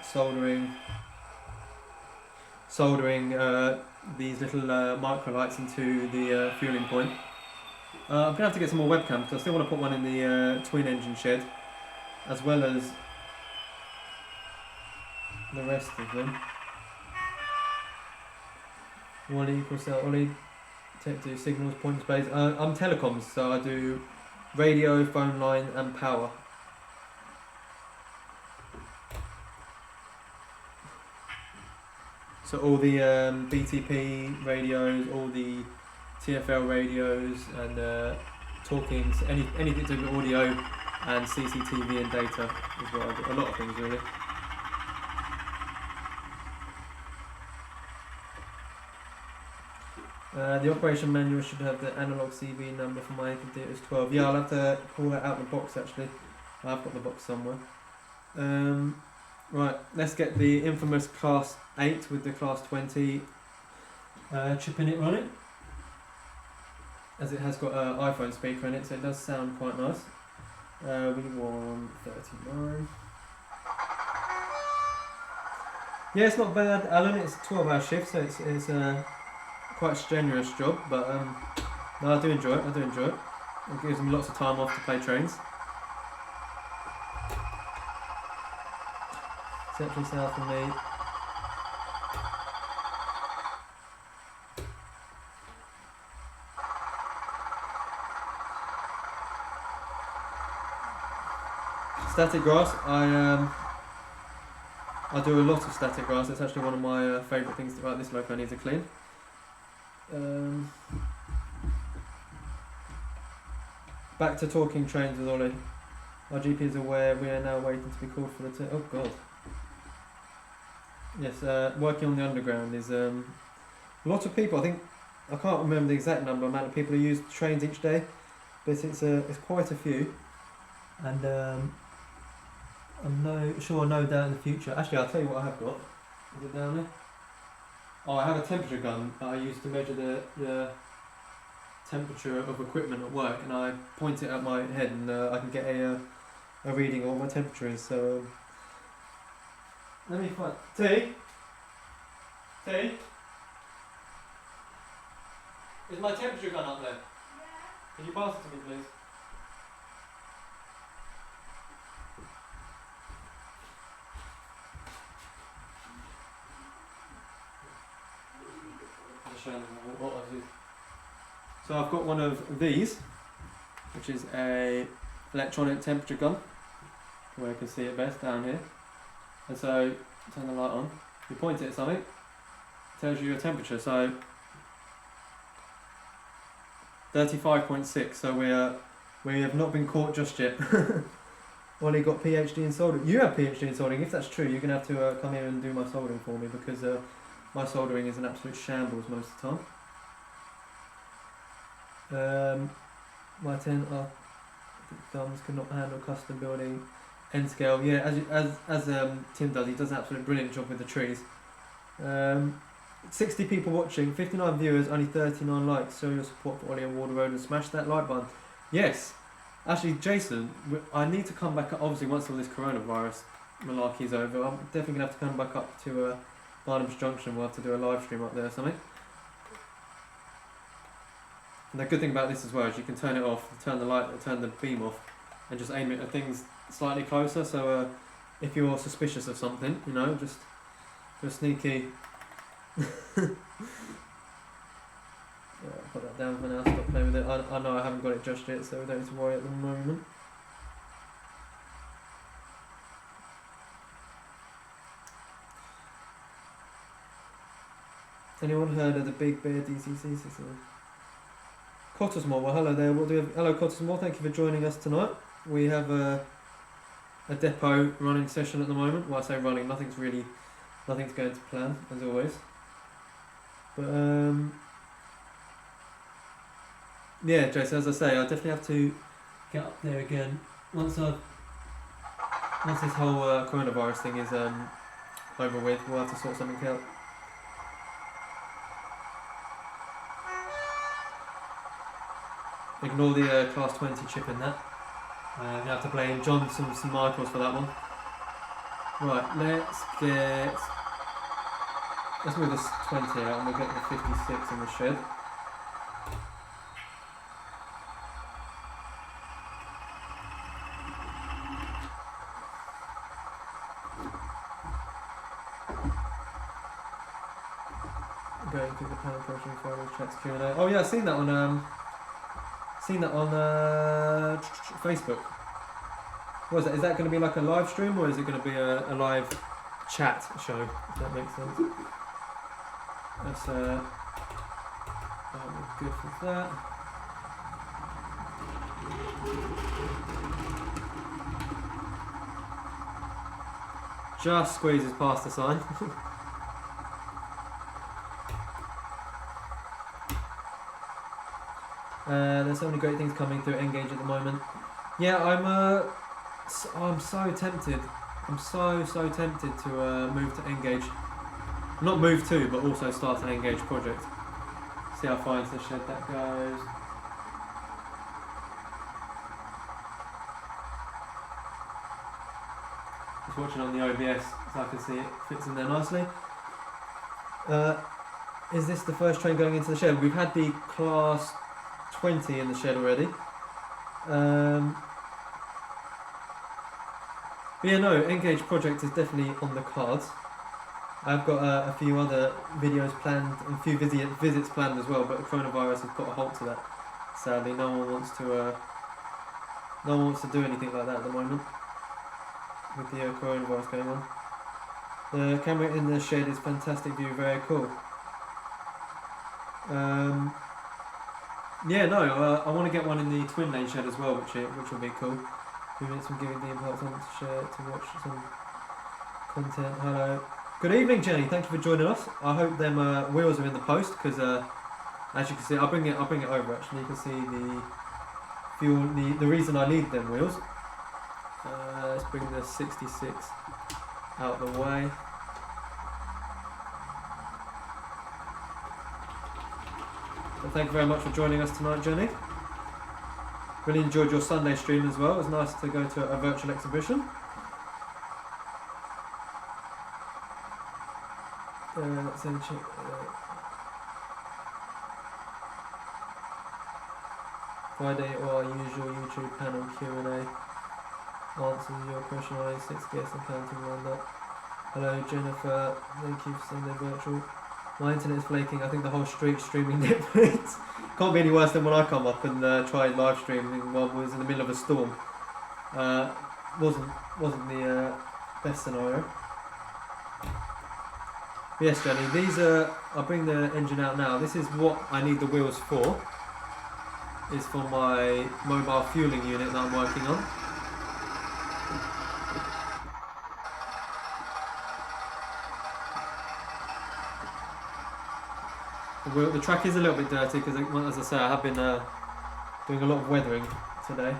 soldering these little microlights into the fueling point. I'm gonna have to get some more webcams because I still want to put one in the twin engine shed, as well as the rest of them. Wally equals Wally. Tech do signals, point space. I'm telecoms, so I do radio, phone line, and power. So all the BTP radios, all the TFL radios, and talking, anything to do with audio and CCTV and data is what I do. A lot of things really. The operation manual should have the analog CV number for my computer. It's 12. Yeah, I'll have to pull that out of the box actually. I've got the box somewhere. Right, let's get the infamous class 8 with the class 20 chip in it running. As it has got an iPhone speaker in it, so it does sound quite nice. We want 39. Yeah, it's not bad, Alan. It's a 12-hour shift, so it's quite a strenuous job, but no, I do enjoy it. It gives me lots of time off to play trains. Central south for me. Static grass. I do a lot of static grass. It's actually one of my favourite things about this loco. I need to clean. Back to talking trains with Ollie. Our GP is aware we are now waiting to be called for the oh god. Yes, working on the underground is a lot of people. I think I can't remember the exact amount of people who use trains each day, but it's quite a few, and I'm no doubt in the future. Actually, I'll tell you what I have got. Is it down there? Oh, I have a temperature gun that I use to measure the temperature of equipment at work, and I point it at my head, and I can get a reading of what my temperature is. So let me find T. Is my temperature gun up there? Yeah. Can you pass it to me, please? What I do. So I've got one of these, which is a electronic temperature gun, where you can see it best down here. And so turn the light on. You point it at something, it tells you your temperature. So 35.6. So we have not been caught just yet. Ollie got PhD in soldering. You have PhD in soldering. If that's true, you're gonna have to come here and do my soldering for me, because my soldering is an absolute shambles most of the time. My 10 thumbs cannot handle custom building end scale. Yeah, as Tim does, he does an absolute brilliant job with the trees. 60 people watching, 59 viewers, only 39 likes. Show your support for Ollie and Wardle and smash that like button. Yes, actually, Jason, I need to come back. Obviously, once all this coronavirus malarkey is over, I'm definitely gonna have to come back up to Barnum's Junction. We'll have to do a live stream up there or something. And the good thing about this as well is you can turn it off, turn the beam off, and just aim it at things slightly closer. So if you're suspicious of something, you know, just do a sneaky. Put that down for now. Stop playing with it. I know I haven't got it just yet, so we don't need to worry at the moment. Anyone heard of the Big Bear DCC system? Cottesmore, well hello there. Hello Cottesmore, thank you for joining us tonight. We have a depot running session at the moment. Well, I say running, nothing's going to plan, as always. But yeah, Jason, as I say, I definitely have to get up there again once this whole coronavirus thing is over with. We'll have to sort something out. Ignore the class 20 chip in that. You have to blame John some Michaels for that one. Right, let's move this 20 out and we'll get the 56 in the shed. Going through the panel approaching final chats Q&A. Oh yeah, I've seen that on Facebook. What is that? Is that going to be like a live stream, or is it going to be a live chat show? If that makes sense. That's we're good with that. Just squeezes past the sign. There's so many great things coming through Engage at the moment. Yeah, I'm so tempted. I'm so tempted to move to Engage. Not move to, but also start an Engage project. See how far into the shed that goes. Just watching on the OBS, so I can see it fits in there nicely. Is this the first train going into the shed? We've had the class 20 in the shed already. But yeah, no, Engage project is definitely on the cards. I've got a few other videos planned and a few visits planned as well, but the coronavirus has put a halt to that. Sadly, no one wants to do anything like that at the moment with the coronavirus going on. The camera in the shed is fantastic view, very cool. Yeah, no, I want to get one in the twin lane shed as well, which will be cool. 2 minutes from giving the imparts on to share to watch some content. Hello. Good evening, Jenny. Thank you for joining us. I hope them wheels are in the post because, as you can see, I'll bring it over. Actually, you can see the fuel. The reason I need them wheels. Let's bring the 66 out of the way. Well, thank you very much for joining us tonight, Jenny. Really enjoyed your Sunday stream as well. It was nice to go to a virtual exhibition. Friday or our usual YouTube panel Q&A. Answers your question on 6 guests and counting lined up. Hello Jennifer, thank you for Sunday virtual. My internet's flaking. I think the whole street's streaming Netflix. Can't be any worse than when I come up and try live streaming while I was in the middle of a storm. Wasn't the best scenario. But yes, Jenny. These are. I'll bring the engine out now. This is what I need the wheels for. Is for my mobile fueling unit that I'm working on. The track is a little bit dirty because, as I say, I have been doing a lot of weathering today.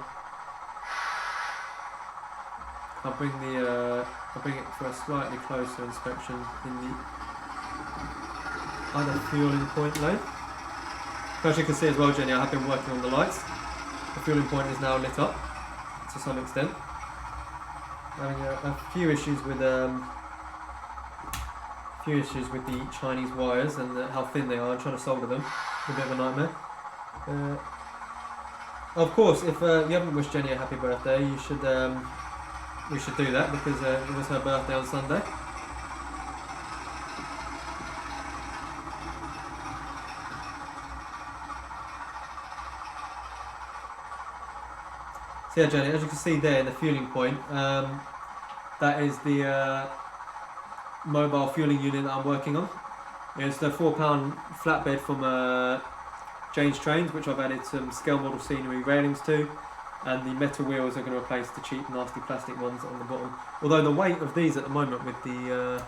I'll bring it for a slightly closer inspection in the other fueling point lane. As you can see as well, Jenny, I have been working on the lights. The fueling point is now lit up to some extent. Having a few issues with the Chinese wires and how thin they are. I'm trying to solder them. It's a bit of a nightmare. Of course, if you haven't wished Jenny a happy birthday, you should do that because it was her birthday on Sunday. So yeah, Jenny, as you can see there in the fueling point, that is the mobile fueling unit that I'm working on. It's the £4 flatbed from Jane's Trains, which I've added some scale model scenery railings to, and the metal wheels are going to replace the cheap nasty plastic ones on the bottom. Although the weight of these at the moment with the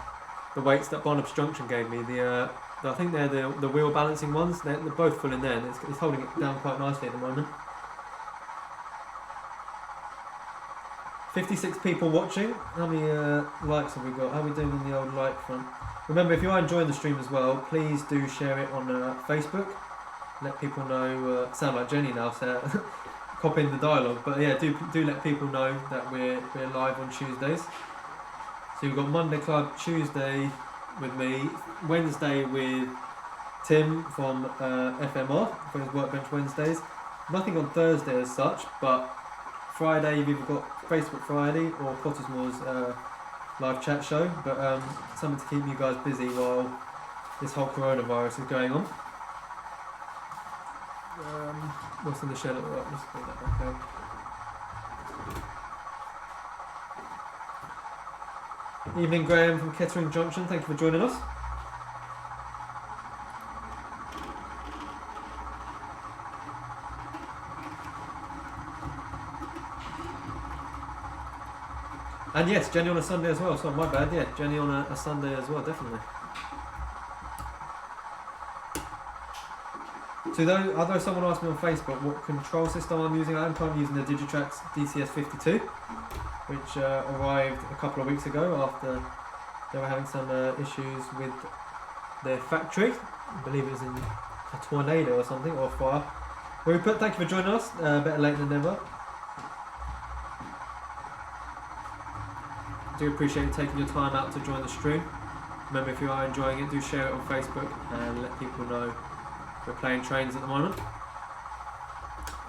weights that Barnab's Junction gave me, I think they're the wheel balancing ones, they're both full in there and it's holding it down quite nicely at the moment. 56 people watching. How many likes have we got? How are we doing on the old like front? Remember, if you are enjoying the stream as well, please do share it on Facebook. Let people know. Sound like Jenny now, so copying the dialogue. But yeah, do let people know that we're live on Tuesdays. So we've got Monday Club, Tuesday with me, Wednesday with Tim from FMR for his Workbench Wednesdays. Nothing on Thursday as such, but Friday you've either got Facebook Friday or Pottersmoor's live chat show, but something to keep you guys busy while this whole coronavirus is going on. What's in the shed? Right, let's bring that back out. Evening, Graham from Kettering Junction. Thank you for joining us. And yes, Jenny on a Sunday as well. Sorry, my bad. Yeah, Jenny on a Sunday as well, definitely. So although someone asked me on Facebook what control system I'm using, I'm currently using the Digitrax DCS52, which arrived a couple of weeks ago after they were having some issues with their factory. I believe it was in a tornado or something, or fire. Rupert, thank you for joining us. Better late than never. I do appreciate you taking your time out to join the stream. Remember, if you are enjoying it, do share it on Facebook and let people know we're playing trains at the moment.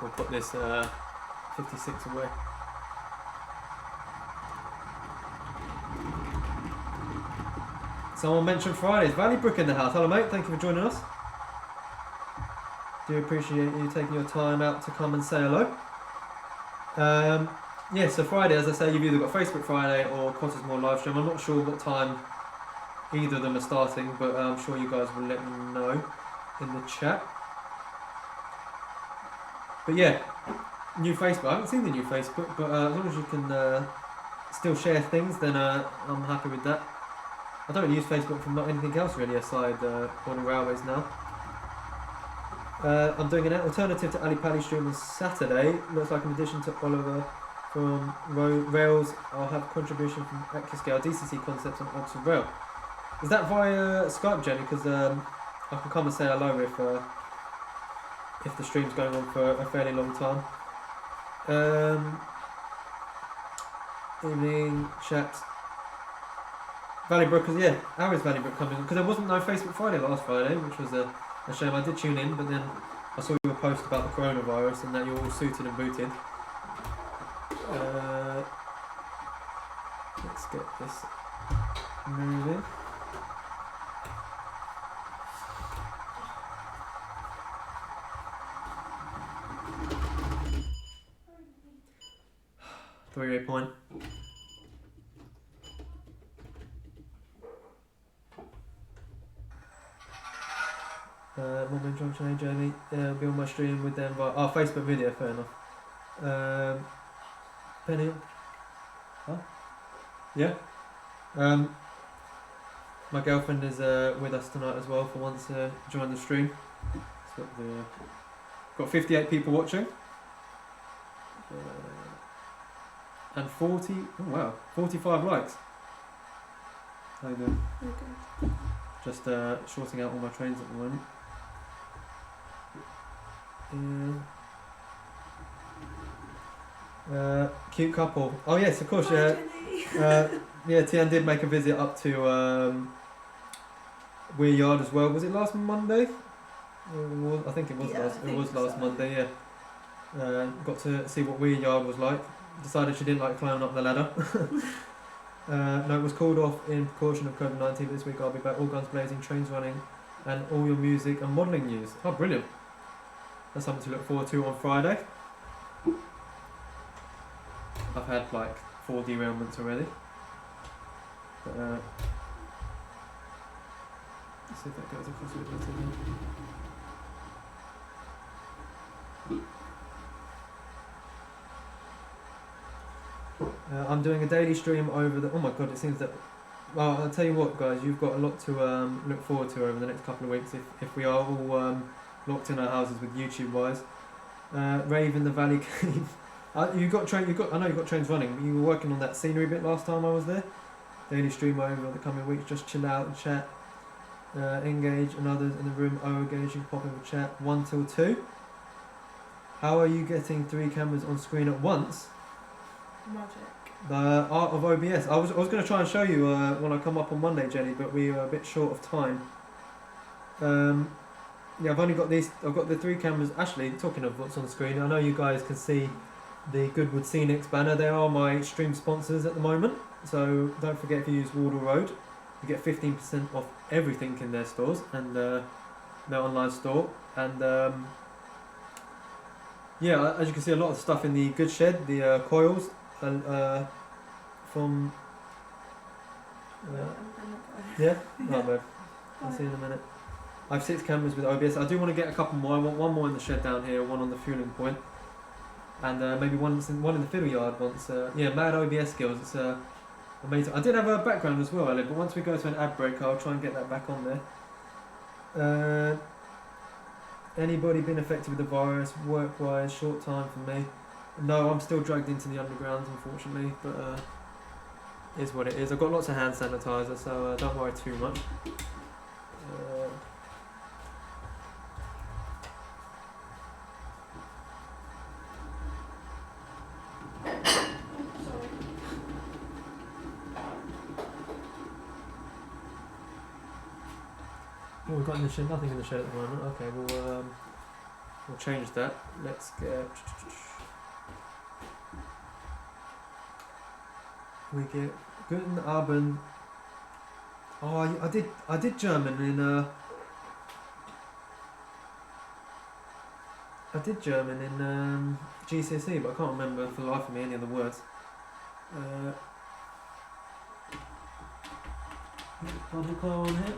We'll put this 56 away. Someone mentioned Fridays. Valleybrook in the house. Hello, mate. Thank you for joining us. Do appreciate you taking your time out to come and say hello. Yeah, so Friday, as I say, you've either got Facebook Friday or Cottesmore live stream. I'm not sure what time either of them are starting, but I'm sure you guys will let me know in the chat. But yeah, new Facebook. I haven't seen the new Facebook, but as long as you can still share things, then I'm happy with that. I don't really use Facebook for anything else really aside Wardle Railways now. I'm doing an alternative to Ali Pali stream on Saturday. Looks like in addition to Oliver from Rails, I'll have contribution from AccuScale DCC Concepts on Oxford Rail. Is that via Skype, Jenny? Because I can come and say hello if the stream's going on for a fairly long time. Evening chat. Valleybrook, yeah, how is Valleybrook coming on? Because there wasn't no Facebook Friday last Friday, which was a shame. I did tune in, but then I saw your post about the coronavirus and that you're all suited and booted. Let's get this moving. Three-way point. Morning, Junction, hey Jamie. Be on my stream with them via Facebook video, fair enough. Penny. Huh? Yeah. My girlfriend is with us tonight as well for once to join the stream. It's got 58 people watching. And 45 likes. How you doing? Okay. Just sorting out all my trains at the moment. Cute couple. Oh yes, of course. Yeah. Yeah. Tian did make a visit up to Weir Yard as well. Was it last Monday? I think it was last. It was last Monday. Yeah. Got to see what Weir Yard was like. Decided she didn't like climbing up the ladder. No, it was called off in precaution of COVID-19. But this week I'll be back, all guns blazing, trains running, and all your music and modelling news. Oh, brilliant! That's something to look forward to on Friday. I've had like 4 derailments already. But, let's see if that goes across a bit better now. I'm doing a daily stream over the. Oh my god! It seems that. Well, I'll tell you what, guys. You've got a lot to look forward to over the next couple of weeks. If we are all locked in our houses with YouTube wise. Rave in the Valley Cave. I know you got trains running. You were working on that scenery bit last time I was there. Daily stream over the coming weeks. Just chill out and chat. Engage and others in the room. Engaging, pop in the chat. 1 till 2. How are you getting 3 cameras on screen at once? Magic. The art of OBS. I was going to try and show you when I come up on Monday, Jenny, but we are a bit short of time. Yeah, I've only got these. I've got the 3 cameras. Actually, talking of what's on the screen, I know you guys can see the Goodwood Scenics banner. They are my stream sponsors at the moment. So don't forget, if you use Wardle Road, you get 15% off everything in their stores and their online store. And yeah, as you can see, a lot of stuff in the goods shed, the coils. From yeah, right, babe. I'll see you in a minute. I have 6 cameras with OBS. I do want to get a couple more. I want 1 more in the shed down here, 1 on the fueling point, and maybe one in the fiddle yard once. Yeah, mad OBS skills. It's amazing. I did have a background as well earlier, but once we go to an ad break, I'll try and get that back on there. Anybody been affected with the virus? Work-wise, short time for me. No, I'm still dragged into the underground, unfortunately, but is what it is. I've got lots of hand sanitizer, so don't worry too much. What we've got in the shed? Nothing in the shed at the moment. Okay, we'll change that. Let's get. We get Guten Abend. Oh, I did German in GCSE, but I can't remember for the life of me any of the words. Bubble car on here.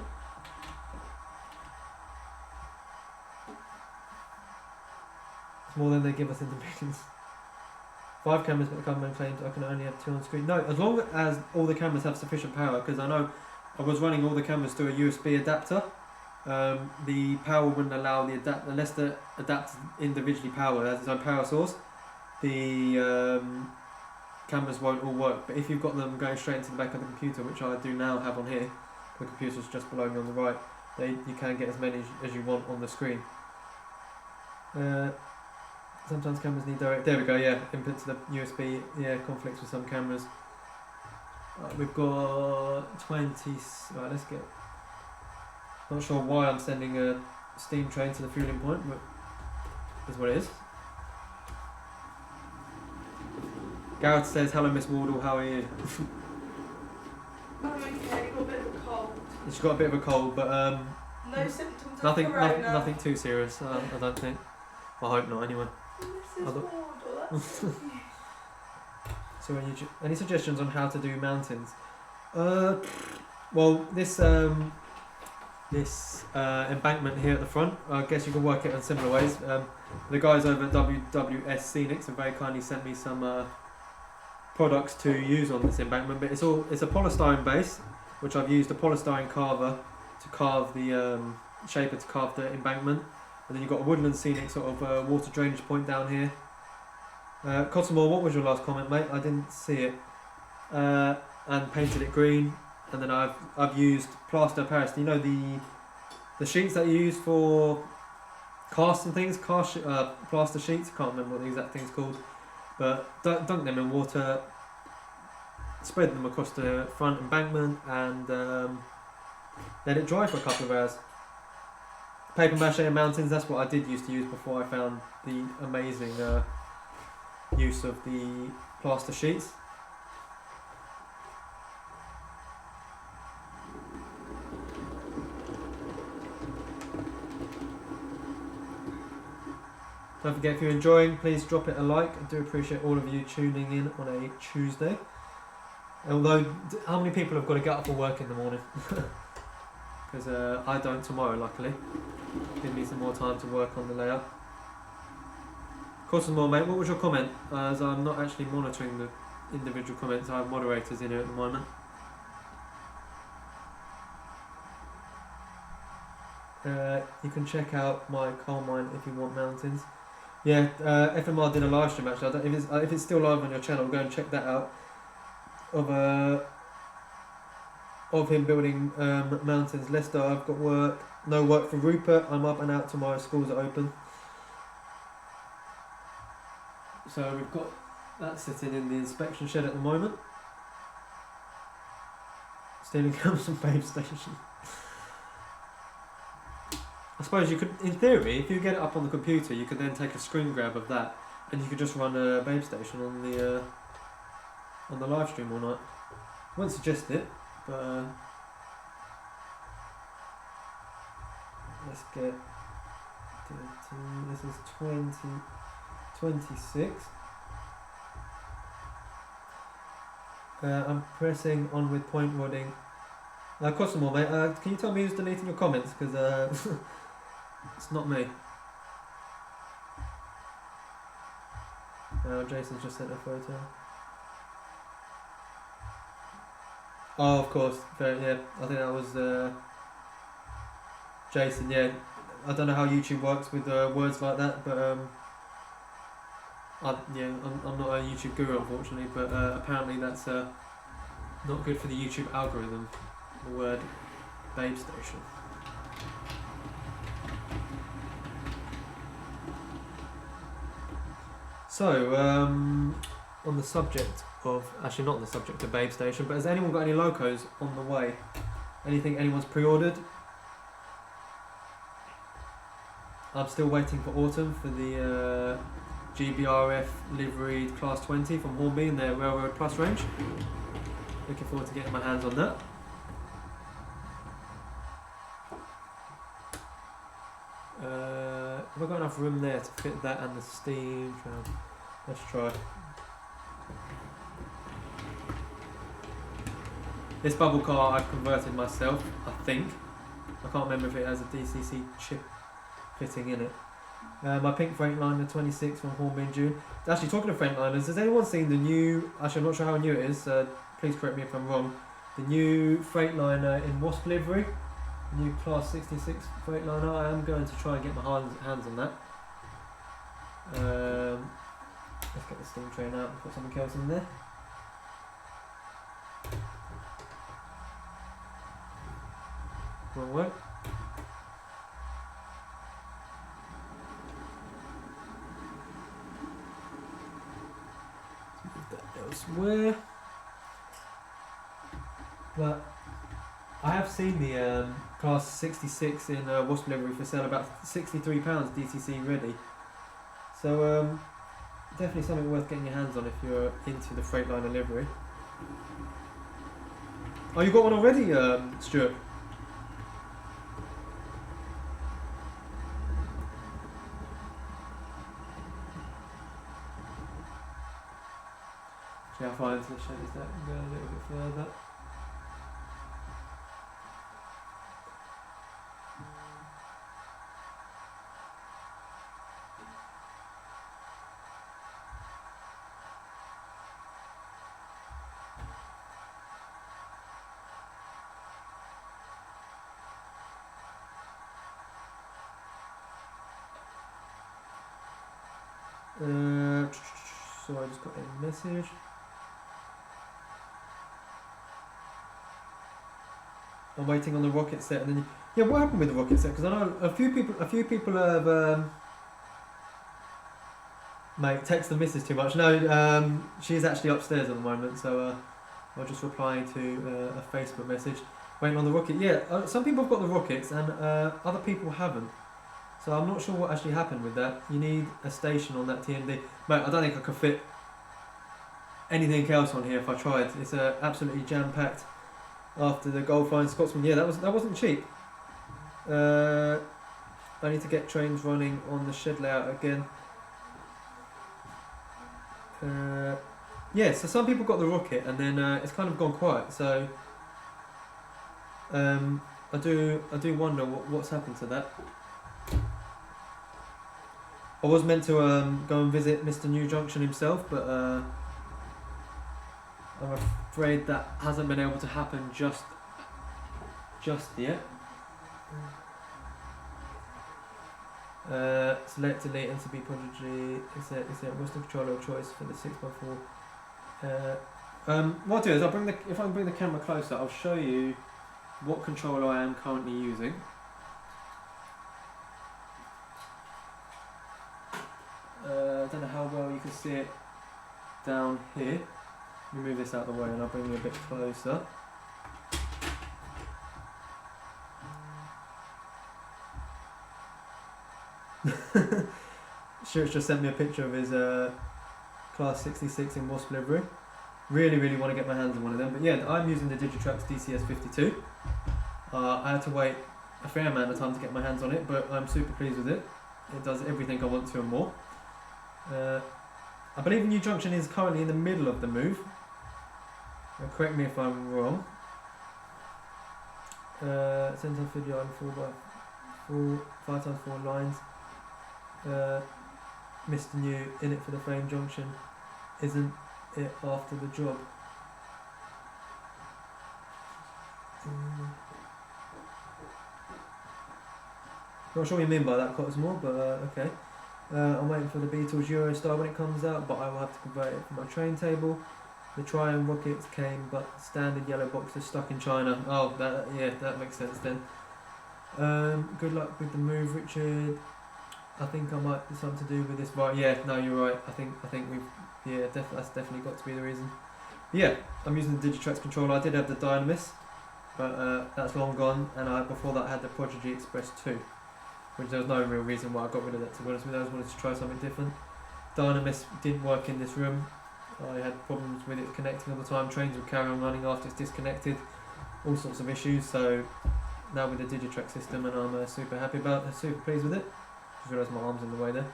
It's more than they give us in the meetings. 5 cameras, but the government claims I can only have 2 on screen. No, as long as all the cameras have sufficient power, because I know I was running all the cameras through a USB adapter. The power wouldn't allow the adapter, unless the adapter individually powered, has its own power source, the cameras won't all work. But if you've got them going straight into the back of the computer, which I do now have on here, the computer's just below me on the right, you can get as many as you want on the screen. Sometimes cameras need direct. There we go. Yeah, input to the USB. Yeah, conflicts with some cameras. We've got 20. Right, let's get. Not sure why I'm sending a steam train to the fueling point, but is what it is. Gareth says, "Hello, Miss Wardle. How are you?" I'm okay. Got a bit of a cold. She's got a bit of a cold, but no symptoms nothing, of corona. nothing too serious. I don't think. I hope not. Anyway. Mrs. Wardle, that's so cute. So, any suggestions on how to do mountains? Well, this embankment here at the front, I guess you can work it in similar ways. The guys over at WWS Scenics have very kindly sent me some products to use on this embankment, but it's a polystyrene base, which I've used a polystyrene carver to carve the shaper to carve the embankment. And then you've got a woodland scenic sort of water drainage point down here. Cottonmore, what was your last comment, mate? I didn't see it. And painted it green. And then I've used plaster of Paris. You know the sheets that you use for casts and things, plaster sheets. I can't remember what the exact thing's called. But dunk them in water, spread them across the front embankment, and let it dry for a couple of hours. Paper mache and mountains, that's what I did used to use before I found the amazing use of the plaster sheets. Don't forget, if you're enjoying, please drop it a like. I do appreciate all of you tuning in on a Tuesday. Although, how many people have got to get up for work in the morning? Because I don't tomorrow, luckily. Give me some more time to work on the layout. Of course, some more, mate. What was your comment? As I'm not actually monitoring the individual comments, I have moderators in here at the moment. You can check out my coal mine if you want mountains. Yeah, FMR did a live stream actually. If it's still live on your channel, go and check that out. Of him building mountains. Leicester, I've got work. No work for Rupert. I'm up and out tomorrow. Schools are open. So we've got that sitting in the inspection shed at the moment. Stealing comes from Babe Station. I suppose you could, in theory, if you get it up on the computer, you could then take a screen grab of that, and you could just run a Babe Station on the live stream all night. I wouldn't suggest it, but let's get this is 2026. I'm pressing on with point rodding. Cosmo, mate, can you tell me who's deleting your comments? Because it's not me. Jason's just sent a photo. Oh, of course. Yeah, I think that was Jason. Yeah, I don't know how YouTube works with words like that, but I'm not a YouTube guru unfortunately, but apparently that's not good for the YouTube algorithm. The word babe station. So, on the subject of, actually not the subject of babe station, but has anyone got any locos on the way? Anything anyone's pre-ordered? I'm still waiting for autumn for the GBRF liveried Class 20 from Hornby in their Railroad Plus range. Looking forward to getting my hands on that. Have I got enough room there to fit that and the steam tram? Let's try. This bubble car I've converted myself, I think. I can't remember if it has a DCC chip fitting in it. My pink Freightliner 26 from Hornby in June. Actually, talking of Freightliners, has anyone seen the new, actually I'm not sure how new it is, please correct me if I'm wrong, the new Freightliner in Wasp livery? New Class 66 Freightliner. I am going to try and get my hands on that. Let's get the steam train out and put something else in there. Wrong way. Let's move that elsewhere. But I have seen the Class 66 in Wasp livery for sale, about £63 DCC ready. So definitely something worth getting your hands on if you're into the Freightliner livery. Oh, you got one already, Stuart? How far into the shed is that? Go a little bit further. So I just got a message. I'm waiting on the rocket set, and then yeah, what happened with the rocket set? Because I know a few people have mate, text the missus too much. No, she's actually upstairs at the moment, so I'm just replying to a Facebook message. Waiting on the rocket. Yeah, some people have got the rockets, and other people haven't. So I'm not sure what actually happened with that. You need a station on that TMD. Mate, I don't think I could fit anything else on here if I tried. It's absolutely jam-packed after the Goldfine Scotsman. Yeah, that wasn't cheap. I need to get trains running on the shed layout again. Yeah, so some people got the rocket and then it's kind of gone quiet. So I do wonder what's happened to that. I was meant to go and visit Mr. New Junction himself, but I'm afraid that hasn't been able to happen just yet. Select delete and to be prodigy. Is it what's the controller of choice for the 6x4? What I'll do is if I can bring the camera closer, I'll show you what controller I am currently using. I don't know how well you can see it down here. Let me move this out of the way and I'll bring you a bit closer. Stuart's just sent me a picture of his Class 66 in Wasp livery. Really want to get my hands on one of them. But yeah, I'm using the Digitrax DCS52. I had to wait a fair amount of time to get my hands on it, but I'm super pleased with it. It does everything I want to and more. I believe New Junction is currently in the middle of the move. Correct me if I'm wrong. Centre video on 5x4 lines. Mr. New in it for the frame junction. Isn't it after the job? Not sure what you mean by that, Cottesmore, but okay. I'm waiting for the Beatles Eurostar when it comes out, but I will have to convert it from my train table. The Triumph rockets came, but standard yellow box is stuck in China. Oh, that makes sense then. Good luck with the move, Richard. I think I might be something to do with this. Right, yeah, no, you're right. I think that's definitely got to be the reason. But yeah, I'm using the Digitrax controller. I did have the Dynamis, but that's long gone, and before that I had the Prodigy Express 2, which there was no real reason why I got rid of that, to be honest with you. I just wanted to try something different. Dynamis didn't work in this room. I had problems with it connecting all the time. Trains would carry on running after it's disconnected. All sorts of issues. So now with the Digitrax system, and I'm super pleased with it. Just realised my arm's in the way there.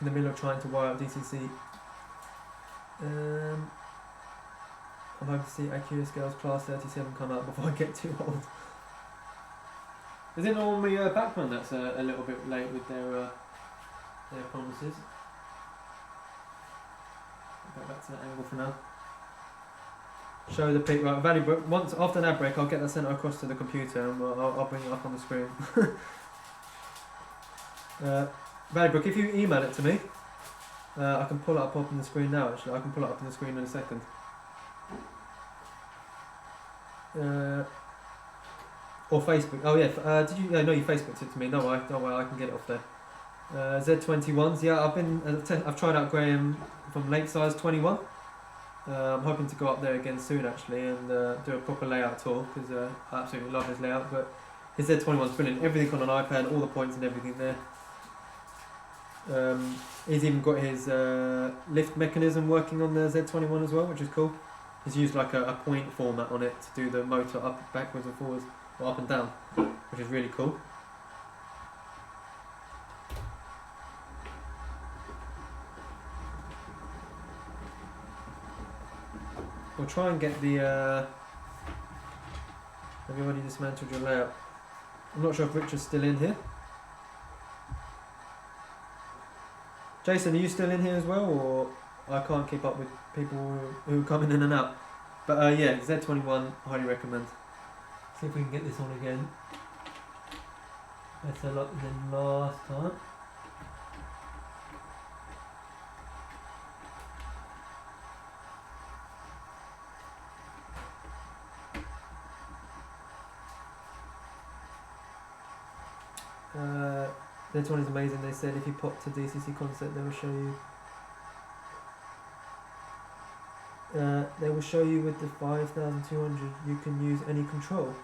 In the middle of trying to wire up DCC. I'm hoping to see Acura Scales Class 37 come out before I get too old. Is it normally Bachmann that's a little bit late with their promises? I'll go back to that angle for now. Show the pic, right, Valley Brook. Once after an ad break, I'll get that sent across to the computer and I'll bring it up on the screen. Valley Brook, if you email it to me, I can pull it up on the screen now. Actually, I can pull it up on the screen in a second. Or Facebook. Oh yeah. Did you? No, you Facebooked it to me. Don't worry, I can get it off there. Z21s. Yeah, I've tried out Graham from Lake Size 21. I'm hoping to go up there again soon actually and do a proper layout tour because I absolutely love his layout. But his Z21's brilliant. Everything on an iPad, all the points and everything there. He's even got his lift mechanism working on the Z21 as well, which is cool. He's used like a point format on it to do the motor up, backwards and forwards, or up and down, which is really cool. We'll try and get the... have you already dismantled your layout? I'm not sure if Richard's still in here. Jason, are you still in here as well, or I can't keep up with people who come in and out? But yeah, Z21, highly recommend. See if we can get this on again. Better luck than last time. This one is amazing. They said if you pop to DCC Concept, they will show you. They will show you with the 5200 you can use any control.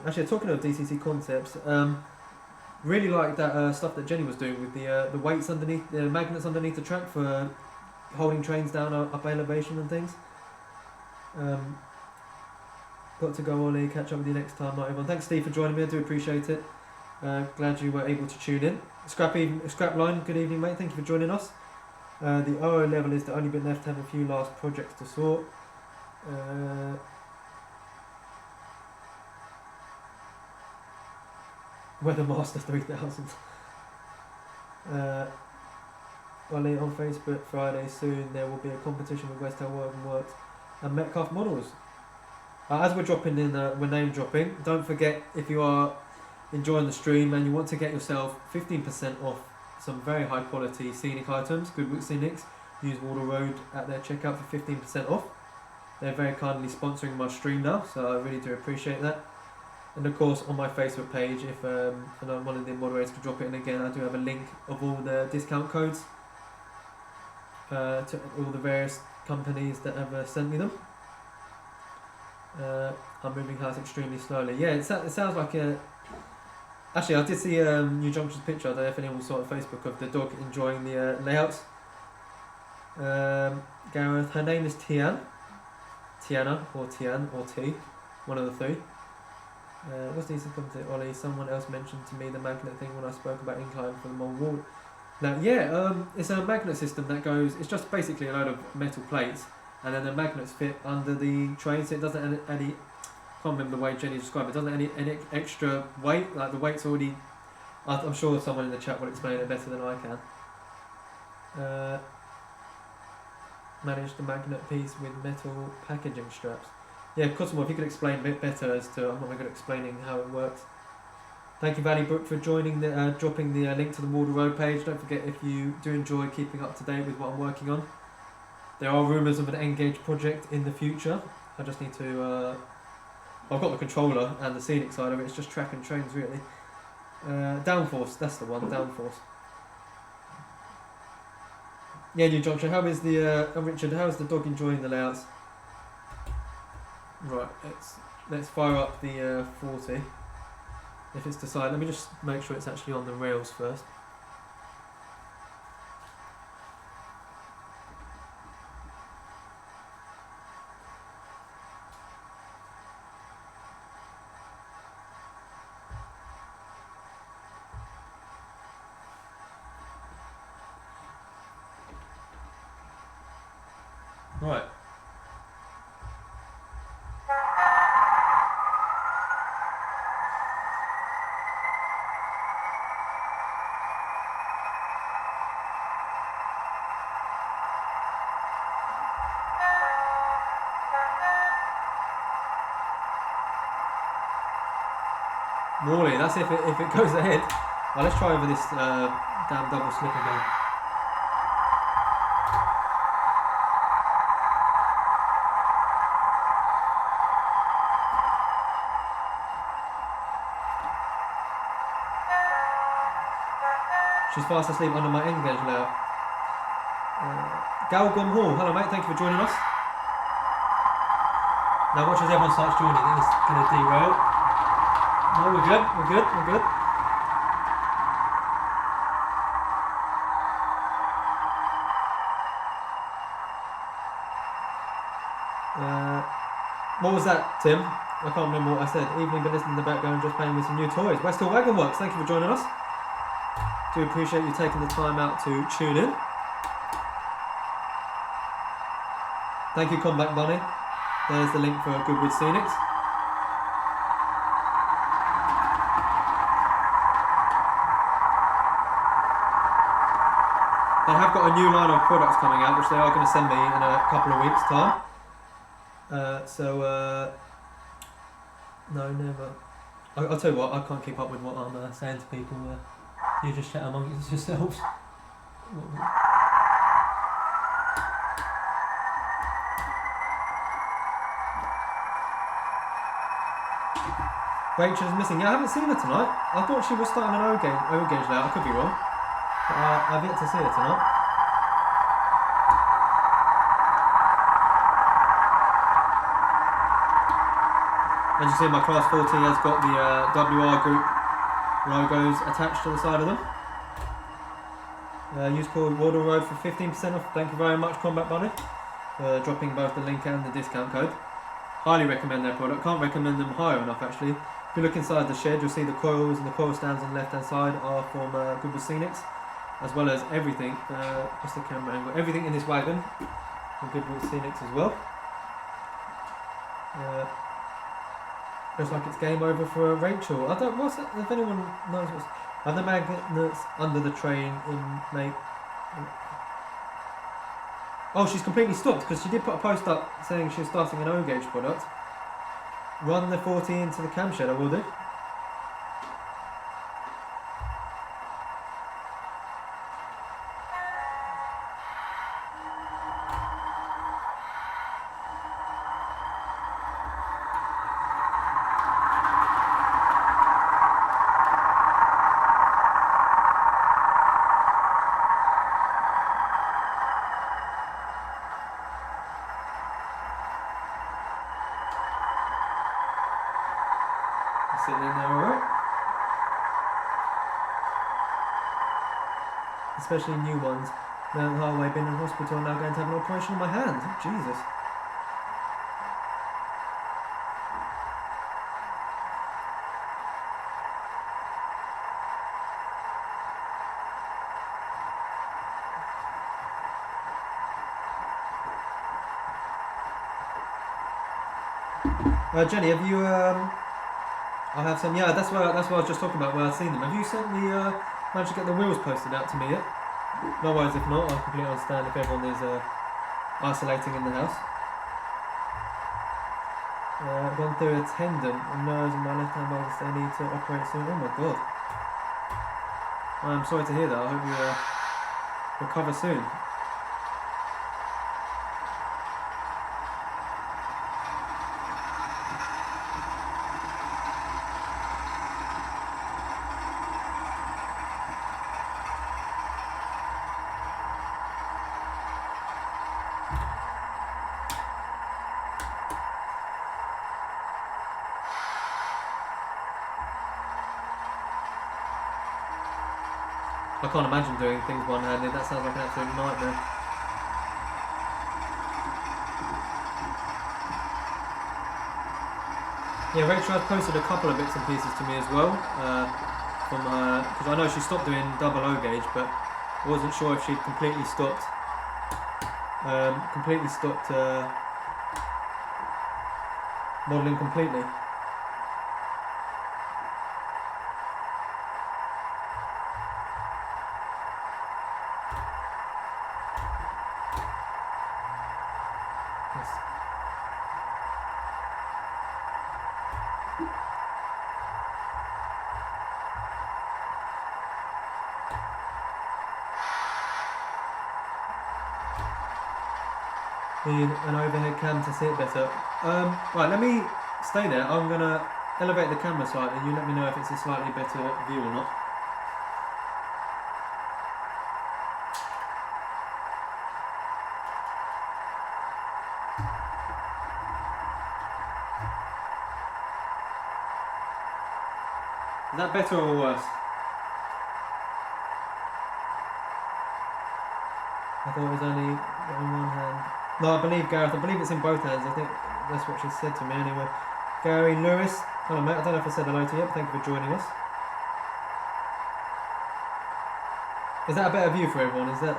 Actually, talking of DCC Concepts, really like that stuff that Jenny was doing with the weights underneath, the magnets underneath the track for holding trains down up elevation and things. Got to go, Ollie. Catch up with you next time, not everyone. Thanks, Steve, for joining me. I do appreciate it. Glad you were able to tune in. Scrap line, good evening, mate. Thank you for joining us. The OO level is the only bit left to have a few last projects to sort. Weathermaster 3000. Ollie, on Facebook Friday soon there will be a competition with West Hill Works and Metcalf Models. As we're dropping in, we're name dropping. Don't forget, if you are enjoying the stream and you want to get yourself 15% off some very high quality scenic items, Goodwick Scenics, use Wardle Road at their checkout for 15% off. They're very kindly sponsoring my stream now, so I really do appreciate that. And of course, on my Facebook page, if one of the moderators could drop it in again, I do have a link of all the discount codes to all the various companies that have sent me them. I'm moving house extremely slowly. Yeah, it sounds like a... Actually, I did see New Junction's picture, I don't know if anyone saw it on Facebook, of the dog enjoying the layouts. Gareth, her name is Tiana, or Tian, or T, one of the three. What's the easy comment? Ollie, someone else mentioned to me the magnet thing when I spoke about incline for the mole wall. Now, yeah, it's a magnet system that goes, it's just basically a load of metal plates, and then the magnets fit under the train, so it doesn't any I can't remember the way Jenny described it, doesn't any extra weight, like the weight's already, I'm sure someone in the chat will explain it better than I can. manage the magnet piece with metal packaging straps. Yeah, Cosmo, if you could explain a bit better as to, I'm not very good at explaining how it works. Thank you, Valley Brook, for joining the dropping the link to the Wardle Road page. Don't forget, if you do enjoy keeping up to date with what I'm working on, there are rumours of an Engage project in the future. I just need to. I've got the controller and the scenic side of it. It's just track and trains really. Downforce, that's the one. Downforce. Yeah, New Junction. How is the Richard? How is the dog enjoying the layouts? Right, let's fire up the 40. If it's decided, let me just make sure it's actually on the rails first. Right. Morley, that's if it goes ahead. Well, let's try over this damn double slip again. She's fast asleep under my Engage layout. Galgom Hall, hello mate, thank you for joining us. Now watch as everyone starts joining, it's going to derail. No, we're good, we're good, we're good. What was that, Tim? I can't remember what I said. Evening, but listening in the background, just playing with some new toys. West Hill Wagon Works, thank you for joining us. Do appreciate you taking the time out to tune in. Thank you, Combat Bunny. There's the link for Goodwood Scenics. They have got a new line of products coming out, which they are going to send me in a couple of weeks' time. No, never. I'll tell you what, I can't keep up with what I'm saying to people. You just chat amongst yourselves. Rachel's missing. Yeah, I haven't seen her tonight. I thought she was starting an O-gauge now. I could be wrong. But I've yet to see her tonight. As you see, my Class 40 has got the WR Group logos attached to the side of them. Use code Wardle Road for 15% off. Thank you very much, Combat Bunny, for dropping both the link and the discount code. Highly recommend their product. Can't recommend them higher enough, actually. If you look inside the shed, you'll see the coils and the coil stands on the left-hand side are from Goodwood Scenics, as well as everything. What's the camera angle? Everything in this wagon from Goodwood Scenics as well. Looks like it's game over for Rachel. I don't. What's that? If anyone knows what's. Are the magnets under the train in May? Oh, she's completely stopped because she did put a post up saying she was starting an O-gauge product. Run the 40 into the cam shed, I will do. Sitting in there alright. Especially new ones. Now the highway, been in hospital, and now going to have an operation on my hand. Oh, Jesus. Jenny, have you I have some. Yeah, that's what I was just talking about. Where I've seen them. Have you sent me? Managed to get the wheels posted out to me yet? No worries if not. I completely understand if everyone is isolating in the house. Gone through a tendon and nerves in my left hand muscles. They need to operate soon. Oh my god. I'm sorry to hear that. I hope you recover soon. I can't imagine doing things one-handed. That sounds like an absolute nightmare. Yeah, Rachel has posted a couple of bits and pieces to me as well, from her, because I know she stopped doing double O gauge, but I wasn't sure if she'd completely stopped modelling completely. Yes. Need an overhead cam to see it better. Right, let me stay there. I'm going to elevate the camera slightly and you let me know if it's a slightly better view or not. Is that better or worse? I thought it was only in one hand. No, I believe Gareth. I believe it's in both hands. I think that's what she said to me anyway. Gary Lewis. Hello mate, I don't know if I said hello to you, but thank you for joining us. Is that a better view for everyone? Is that...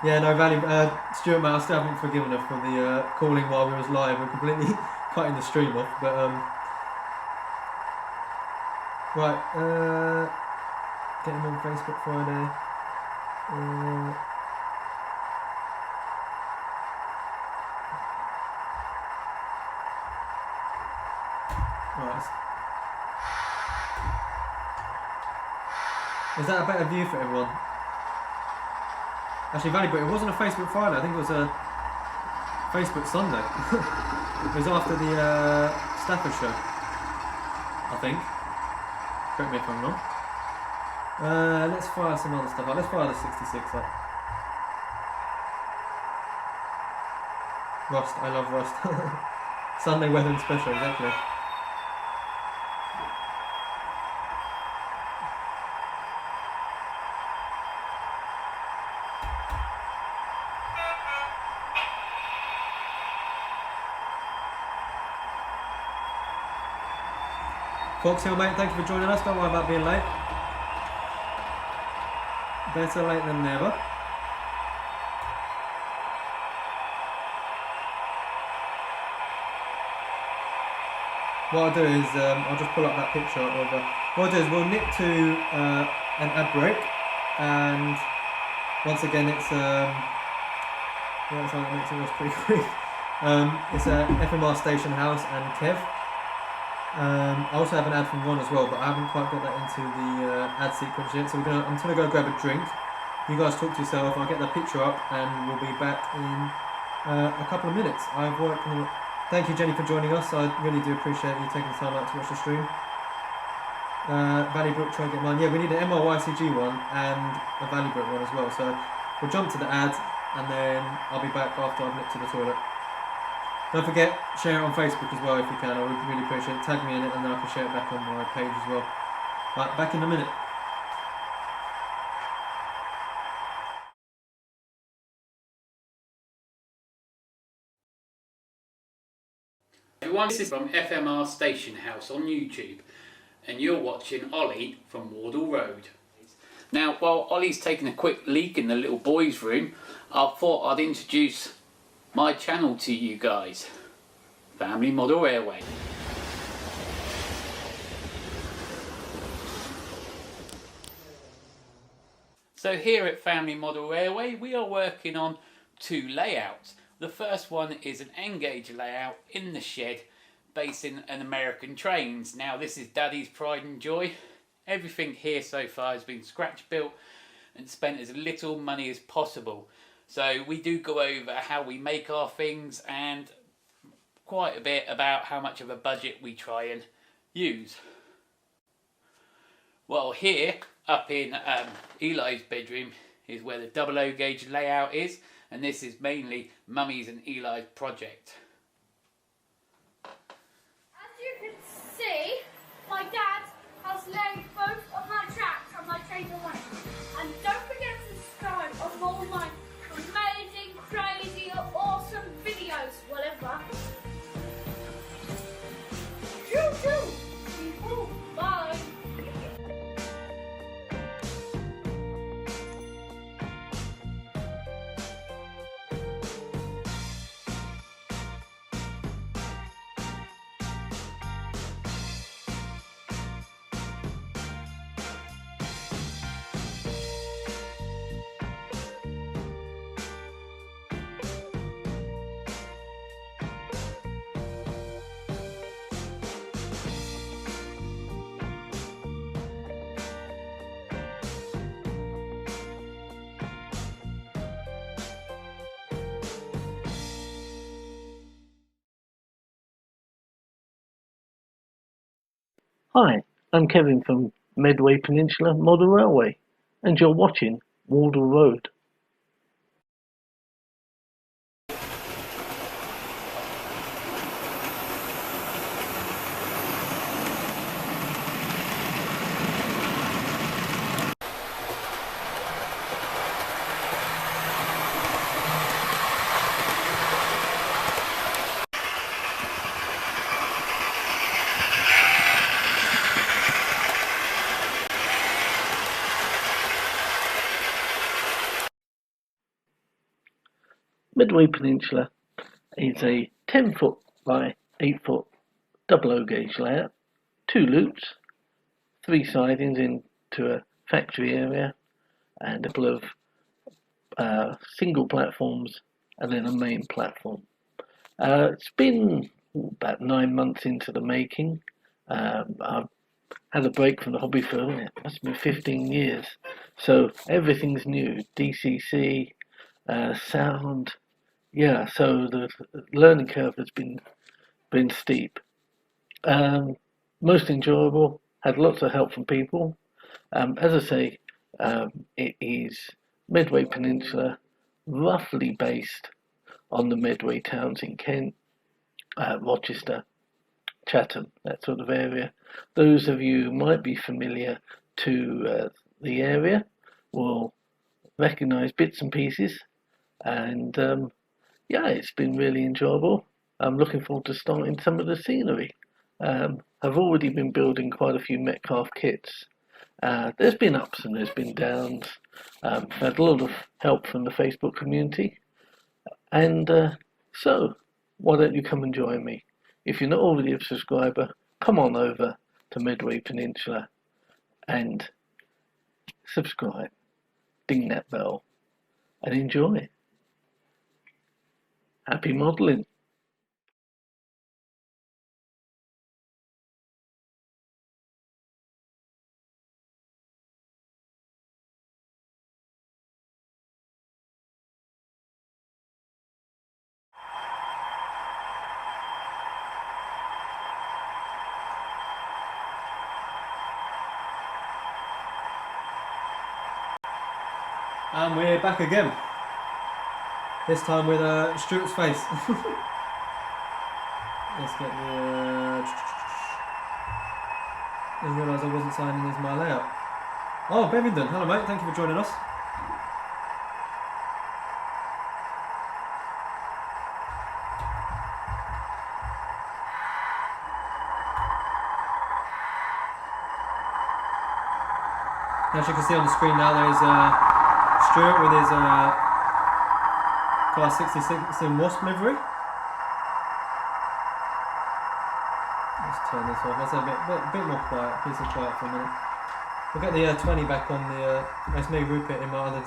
Yeah, no, value. Stuart, mate, I still haven't forgiven her for the calling while we was live. We're completely cutting the stream off, but right, get him on Facebook Friday. Right. Is that a better view for everyone? Actually, Valley, but it wasn't a Facebook Friday. I think it was a Facebook Sunday. It was after the Stafford show, I think. Correct me if I'm wrong. Let's fire some other stuff up. Let's fire the 66 up. Rust, I love Rust. Sunday weather and special, exactly. Fox Hill, mate, thank you for joining us. Don't worry about being late. Better late than never. What I'll do is, I'll just pull up that picture of... what I'll do is we'll nip to an ad break, and once again it's... yeah, it's like it was pretty quick. It's a FMR Station House and Kev. I also have an ad from Ron as well, but I haven't quite got that into the ad sequence yet, so I'm just going to go grab a drink. You guys talk to yourself, I'll get the picture up and we'll be back in a couple of minutes. I've worked on it. Thank you Jenny for joining us, I really do appreciate you taking the time out to watch the stream. Valleybrook, try and get mine. Yeah, we need an MRYCG one and a Valleybrook one as well, so we'll jump to the ad and then I'll be back after I've nipped to the toilet. Don't forget, share it on Facebook as well if you can, I would really appreciate it. Tag me in it and then I can share it back on my page as well. Right, back in a minute. Everyone, this is from FMR Station House on YouTube and you're watching Ollie from Wardle Road. Now, while Ollie's taking a quick leak in the little boys' room, I thought I'd introduce my channel to you guys, Family Model Airway. So here at Family Model Railway we are working on two layouts. The first one is an N-gauge layout in the shed based in an American trains. Now this is Daddy's pride and joy. Everything here so far has been scratch built and spent as little money as possible. So we do go over how we make our things and quite a bit about how much of a budget we try and use. Well, here up in Eli's bedroom is where the 00 gauge layout is, and this is mainly Mummy's and Eli's project. As you can see, my dad has laid both of my tracks and my train away. And don't forget to subscribe on all my amazing, crazy, awesome videos, whatever. Choo-choo! People, bye! Hi, I'm Kevin from Medway Peninsula Model Railway, and you're watching Wardle Road. Medway Peninsula is a 10-foot by 8-foot 00 gauge layout, 2 loops, 3 sidings into a factory area, and a couple of single platforms, and then a main platform. It's been about 9 months into the making. I've had a break from the hobby for it must have been 15 years, so everything's new. DCC, sound. Yeah, so the learning curve has been steep. Most enjoyable. Had lots of help from people. As I say, it is Medway Peninsula, roughly based on the Medway towns in Kent, Rochester, Chatham, that sort of area. Those of you who might be familiar to the area will recognise bits and pieces, and yeah, it's been really enjoyable. I'm looking forward to starting some of the scenery. I've already been building quite a few Metcalf kits. There's been ups and there's been downs. I've had a lot of help from the Facebook community. And so, why don't you come and join me? If you're not already a subscriber, come on over to Medway Peninsula and subscribe, ding that bell, and enjoy. Happy modelling. And we're back again. This time with Stuart's face. Let's get the... I didn't realise I wasn't signing as my layout. Oh, Bevington, hello mate, thank you for joining us. As you can see on the screen now, there's Stuart with his Class 66 in Wasp livery. Let's turn this off. Let's have a bit more quiet, peace and quiet for a minute. We'll get the 20 back on the. That's me, Rupert, in my other.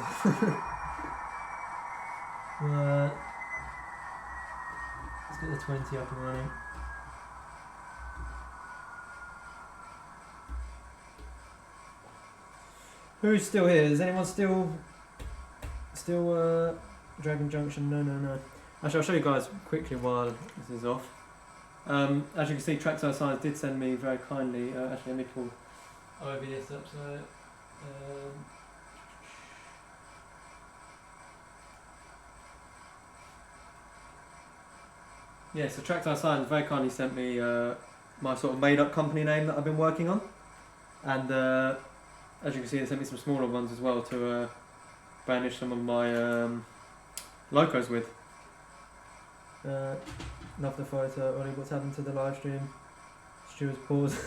Let's get the 20 up and running. Who's still here? Is anyone still Dragon Junction? No. Actually, I'll show you guys quickly while this is off. As you can see, Trackside Science did send me very kindly. Actually, let me pull OBS up. So, yeah, so Trackside Science very kindly sent me my sort of made-up company name that I've been working on, and as you can see, they sent me some smaller ones as well to banish some of my locos with. Love the photo. Ollie, what's happened to the live stream? Stuart's paused.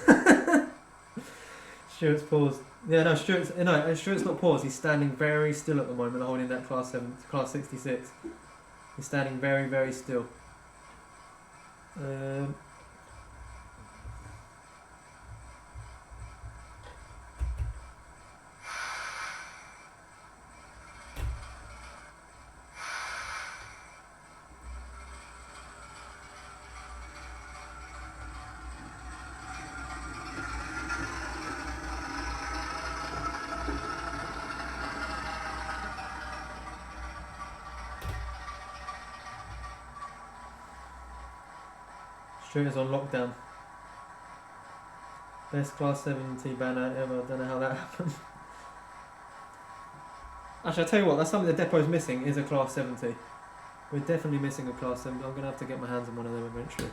Stuart's paused. Yeah, no, Stuart's not paused. He's standing very still at the moment, holding that class 66. He's standing very, very still. Stuart is on lockdown. Best class 70 banner ever. Don't know how that happened. Actually, I'll tell you what, that's something the depot's missing, is a class 70. We're definitely missing a class 70. I'm going to have to get my hands on one of them eventually.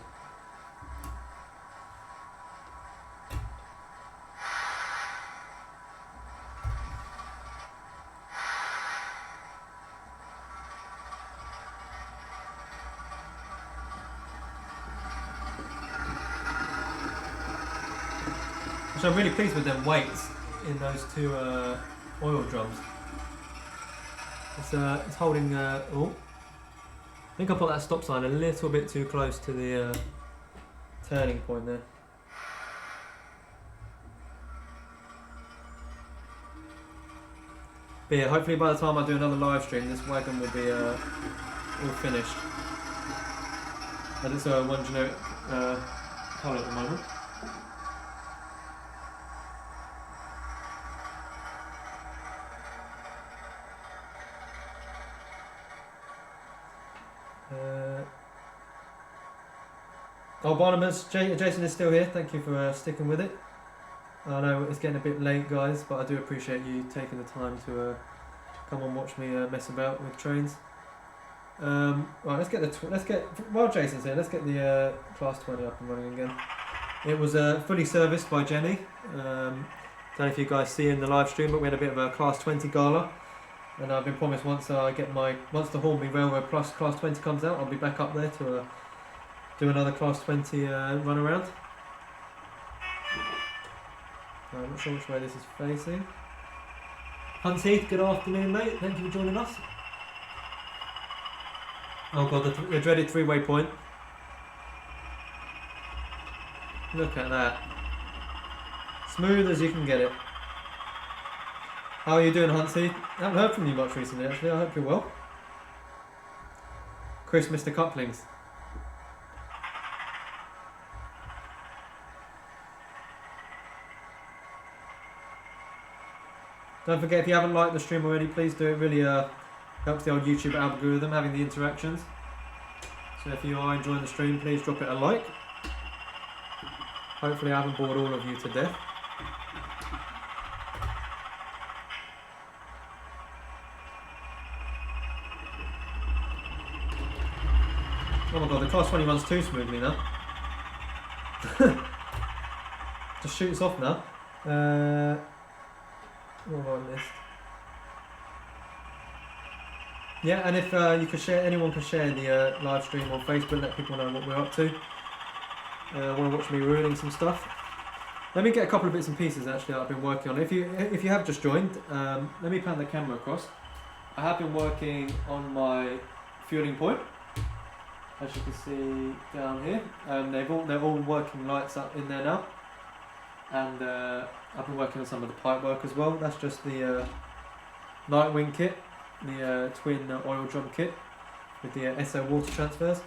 So I'm really pleased with them weights in those two oil drums. It's holding. Oh, I think I put that stop sign a little bit too close to the turning point there. But yeah, hopefully by the time I do another live stream, this wagon will be all finished. And it's one generic colour at the moment. Oh, Barnabas, Jason is still here. Thank you for sticking with it. I know it's getting a bit late, guys, but I do appreciate you taking the time to come and watch me mess about with trains. Right, while Jason's here, let's get the class 20 up and running again. It was fully serviced by Jenny. Don't know if you guys see in the live stream, but we had a bit of a class 20 gala, and I've been promised once the Hornby Railroad Plus class 20 comes out, I'll be back up there to do another class 20 run around. I'm not sure which way this is facing. Hans Heath, good afternoon, mate. Thank you for joining us. Oh god, the dreaded three-way point. Look at that. Smooth as you can get it. How are you doing, Hans Heath? I haven't heard from you much recently, actually. I hope you're well. Chris, Mr. Couplings. Don't forget, if you haven't liked the stream already, please do. It really helps the old YouTube algorithm, having the interactions. So if you are enjoying the stream, please drop it a like. Hopefully I haven't bored all of you to death. Oh my god, the class 20 runs too smoothly now. Just shoots off now. What have I missed? Yeah, and if you could share, anyone can share the live stream on Facebook, let people know what we're up to. Want to watch me ruining some stuff? Let me get a couple of bits and pieces actually that I've been working on. If you have just joined, let me pan the camera across. I have been working on my fueling point, as you can see down here. They're all working lights up in there now. and I've been working on some of the pipe work as well. That's just the light wing kit, the twin oil drum kit with the SO water transfers.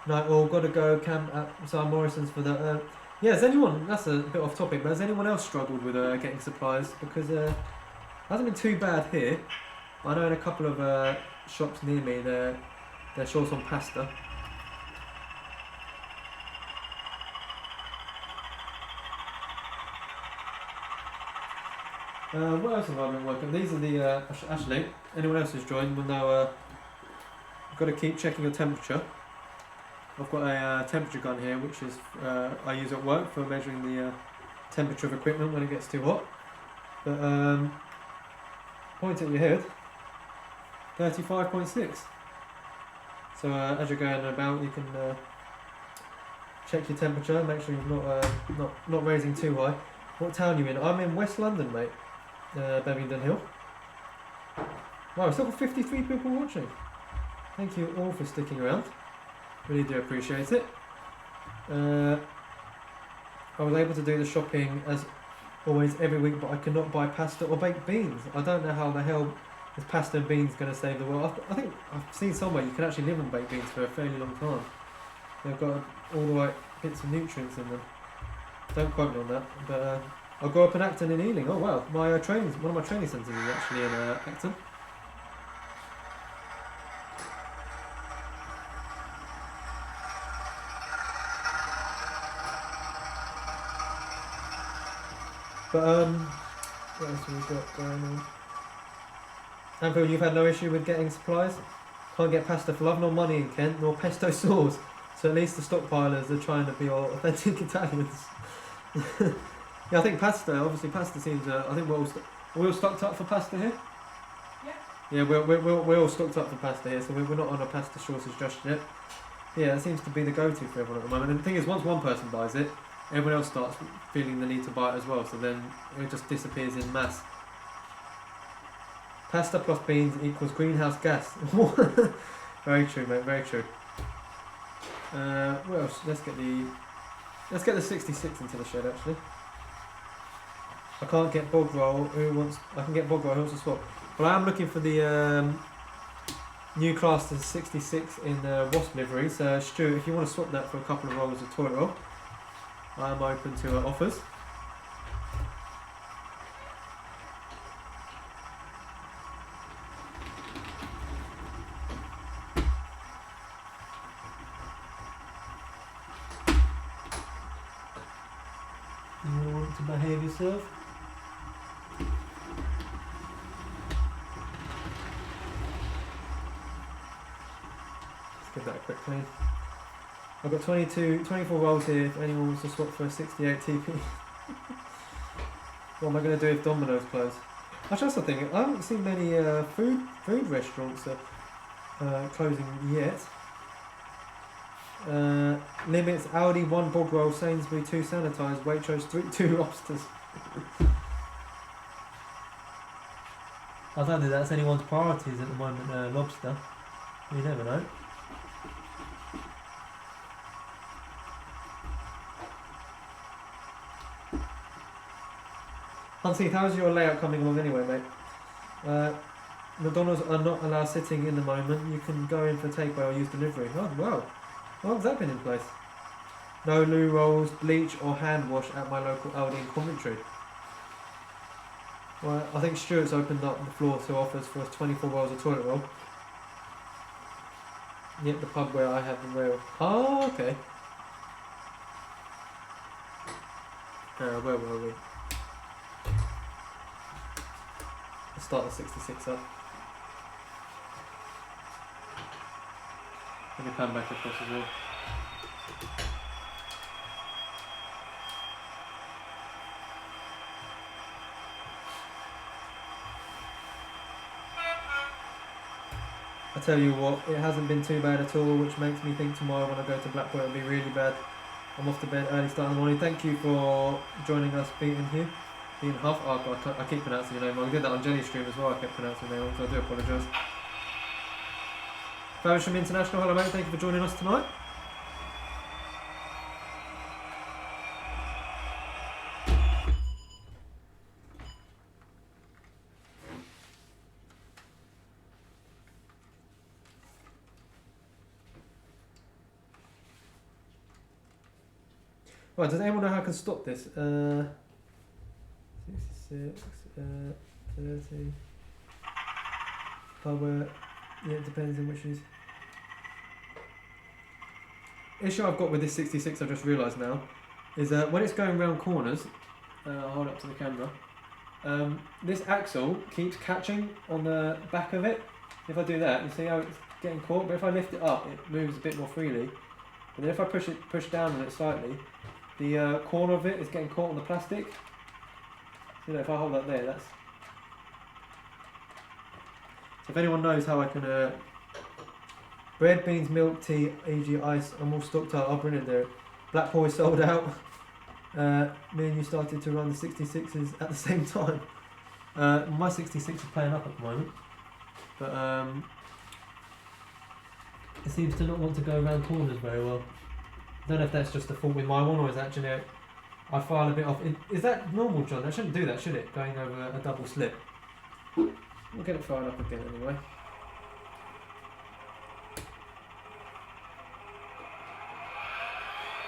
Right, well, got to go camp at Sam Morrison's for that. Yeah, has anyone, that's a bit off topic, but has anyone else struggled with getting supplies? Because it hasn't been too bad here. I know in a couple of shops near me they're short on pasta. What else have I been working on? These are the, actually, anyone else who's joined will know you've got to keep checking your temperature. I've got a temperature gun here, which is I use at work for measuring the temperature of equipment when it gets too hot. But point at your head, 35.6. So as you're going about, you can check your temperature, make sure you're not raising too high. What town are you in? I'm in West London, mate. Bevington Hill. Wow, I've still got 53 people watching. Thank you all for sticking around. Really do appreciate it. I was able to do the shopping as always every week, but I cannot buy pasta or baked beans. I don't know how the hell is pasta and beans going to save the world. I think I've seen somewhere you can actually live on baked beans for a fairly long time. They've got all the right bits of nutrients in them. Don't quote me on that, but I grew up in Acton in Ealing. Oh wow, my one of my training centres is actually in Acton. But what else have we got going on? Anvil, you've had no issue with getting supplies? Can't get pasta for love nor money in Kent, nor pesto sauce. So at least the stockpilers are trying to be all authentic Italians. Yeah, I think obviously pasta seems, I think we're all stocked up for pasta here? Yeah. Yeah, we're all stocked up for pasta here, so we're not on a pasta shortage just yet. Yeah, it seems to be the go-to for everyone at the moment. And the thing is, once one person buys it, everyone else starts feeling the need to buy it as well, so then it just disappears in mass. Pasta plus beans equals greenhouse gas. Very true, mate, very true. What else? Let's get the 66 into the shed actually. I can't get bog roll. I can get bog roll. Who wants to swap? Well, I am looking for the new class to 66 in wasp livery. So Stu, if you want to swap that for a couple of rolls of toilet roll, I am open to offers. You want to behave yourself? Let's give that a quick clean. I've got 24 rolls here if anyone wants to swap for a 68 TP. What am I going to do if Domino's close? Actually, that's the thing, I haven't seen many food restaurants closing yet. Limits Aldi 1 bog roll, Sainsbury 2 sanitised, Waitrose 2 lobsters. I don't think that's anyone's priorities at the moment, lobster. You never know. Hunty, how's your layout coming along anyway, mate? McDonald's are not allowed sitting in the moment. You can go in for takeaway or use delivery. Oh, wow. How has that been in place? No loo rolls, bleach or hand wash at my local Aldi in Coventry. Well, I think Stuart's opened up the floor to offers for 24 rolls of toilet roll. Yep, the pub where I have the rail. Oh, okay. Where were we? Let's start the 66 up. Let me pan back across as well. I tell you what, it hasn't been too bad at all, which makes me think tomorrow when I go to Blackpool it'll be really bad. I'm off to bed early start in the morning. Thank you for joining us, Beaten here. Beaten Huff. Oh, I keep pronouncing your name wrong. I did that on Jenny's stream as well, I kept pronouncing your name wrong, so I do apologise. Faversham International, hello mate, thank you for joining us tonight. Right, does anyone know how I can stop this? 66, 30. Power, yeah, it depends on which is. Issue I've got with this 66, I've just realised now, is that when it's going round corners, I'll hold it up to the camera, this axle keeps catching on the back of it. If I do that, you see how it's getting caught, but if I lift it up, it moves a bit more freely. But then if I push down on it slightly, the corner of it is getting caught on the plastic. So if I hold that there, that's... So if anyone knows how I can... bread, beans, milk, tea, e.g. ice, I'm all stocked out, I'll bring it there. Blackpool is sold out. Me and you started to run the 66s at the same time. My 66 is playing up at the moment. But it seems to not want to go around corners very well. I don't know if that's just a fault with my one, or is that generic? I file a bit off. Is that normal, John? That shouldn't do that, should it? Going over a double slip. We'll get it fired up again anyway.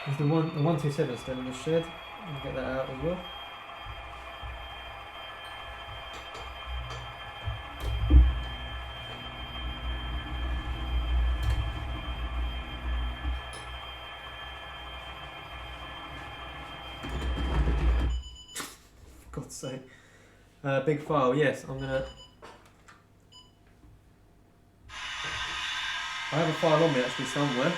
There's the 127 still in the shed. We'll get that out as well. For God's sake. Big file, yes, I'm gonna... I have a file on me actually somewhere.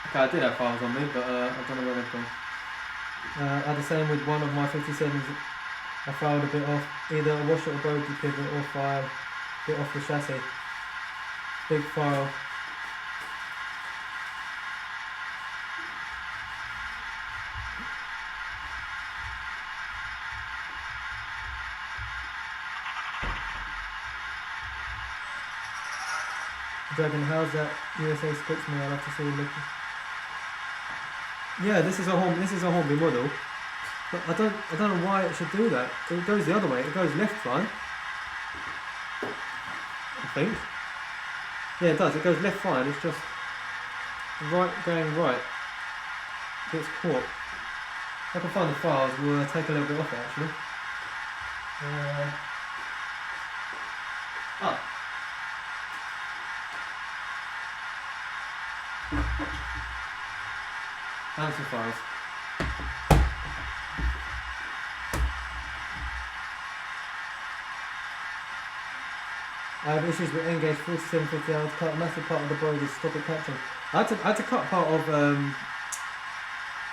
Okay, I did have files on me, but I don't know where they've gone. I had the same with one of my 57s. I filed a bit off, either a washer or bogey pivot, or file a bit off the chassis. Big file. Dragon, how's that USA Sportsman? I'll have to see you looking. Yeah, this is a Hornby model, but I don't know why it should do that. It goes the other way. It goes left fine, I think. Yeah, it does. It goes left fine. It's just right going right. Gets caught. If I can find the files, we'll take a little bit off it actually. Answer files. I have issues with Engage 4750. I had to cut a massive part of the body to stop it catching. I had to cut part of.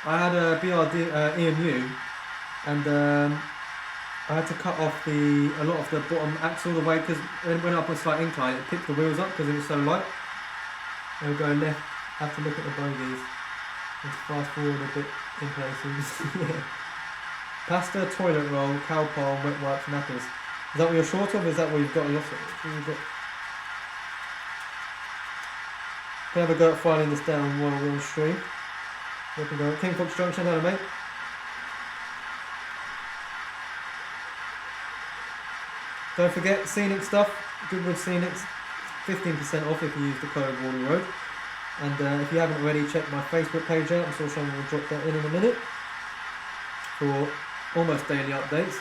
I had a BRD EMU, and I had to cut off a lot of the bottom axle the way, because when it went up a slight incline, it picked the wheels up because it was so light. And we'll go left. I have to look at the bogies. Let's fast forward a bit in places. Yeah. Pasta, toilet roll, cow palm, wet wipes, nappies. Is that what you're short of? Is that what you've got a lot of? Can have a go at filing this down while we're on stream. We can go at King Fox Junction, hello mate. Don't forget, Scenic stuff, Goodwood Scenics, 15% off if you use the code Wardle Road. And if you haven't already, check my Facebook page out. I'm sure someone will drop that in a minute for almost daily updates.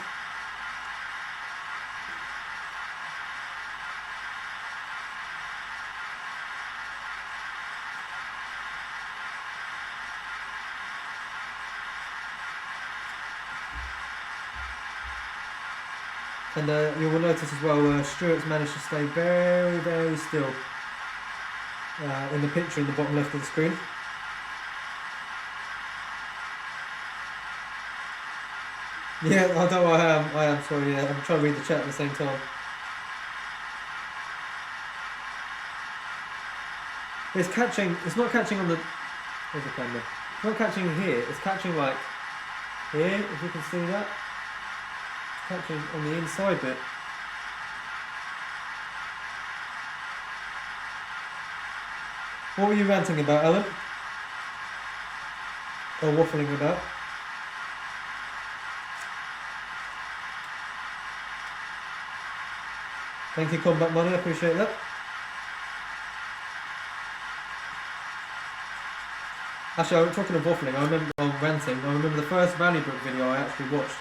And you will notice as well, Stuart's managed to stay very, very still in the picture in the bottom left of the screen. Yeah, I know I am, sorry, yeah, I'm trying to read the chat at the same time. It's catching. It's not catching on the. Where's the camera? It's not catching here. It's catching like here. If you can see that. It's catching on the inside bit. What were you ranting about, Alan? Or waffling about? Thank you, Combat Money. I appreciate that. Actually, I was talking of waffling. I remember ranting. I remember the first Valleybook video I actually watched.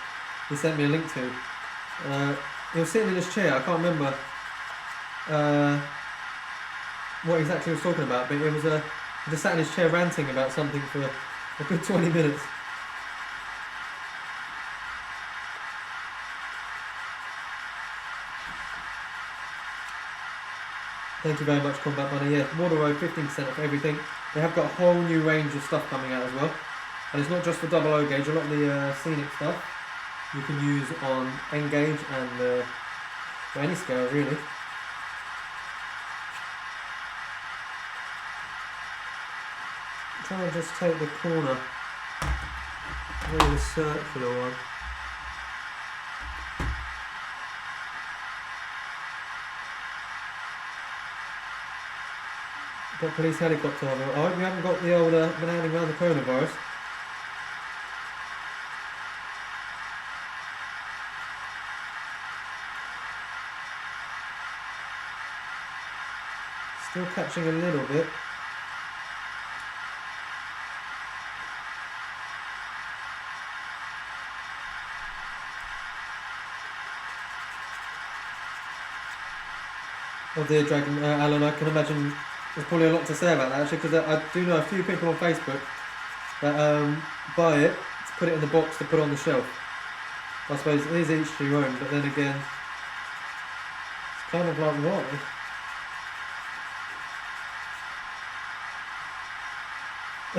He sent me a link to. He was sitting in his chair. I can't remember what exactly he was talking about, but it was he just sat in his chair ranting about something for a good 20 minutes. Thank you very much, Combat Money. Yeah, Wardle Road, 15% off everything. They have got a whole new range of stuff coming out as well. And it's not just for double O gauge, a lot of the scenic stuff you can use on N gauge and well, any scale really. I'm trying to just take the corner, maybe the circular one. Got police helicopter over. I hope you haven't got the old banana around the coronavirus. Still catching a little bit. Oh dear, Dragon Alan, I can imagine there's probably a lot to say about that actually, because I do know a few people on Facebook that buy it to put it in the box to put on the shelf. I suppose it is each to your own, but then again, it's kind of like why?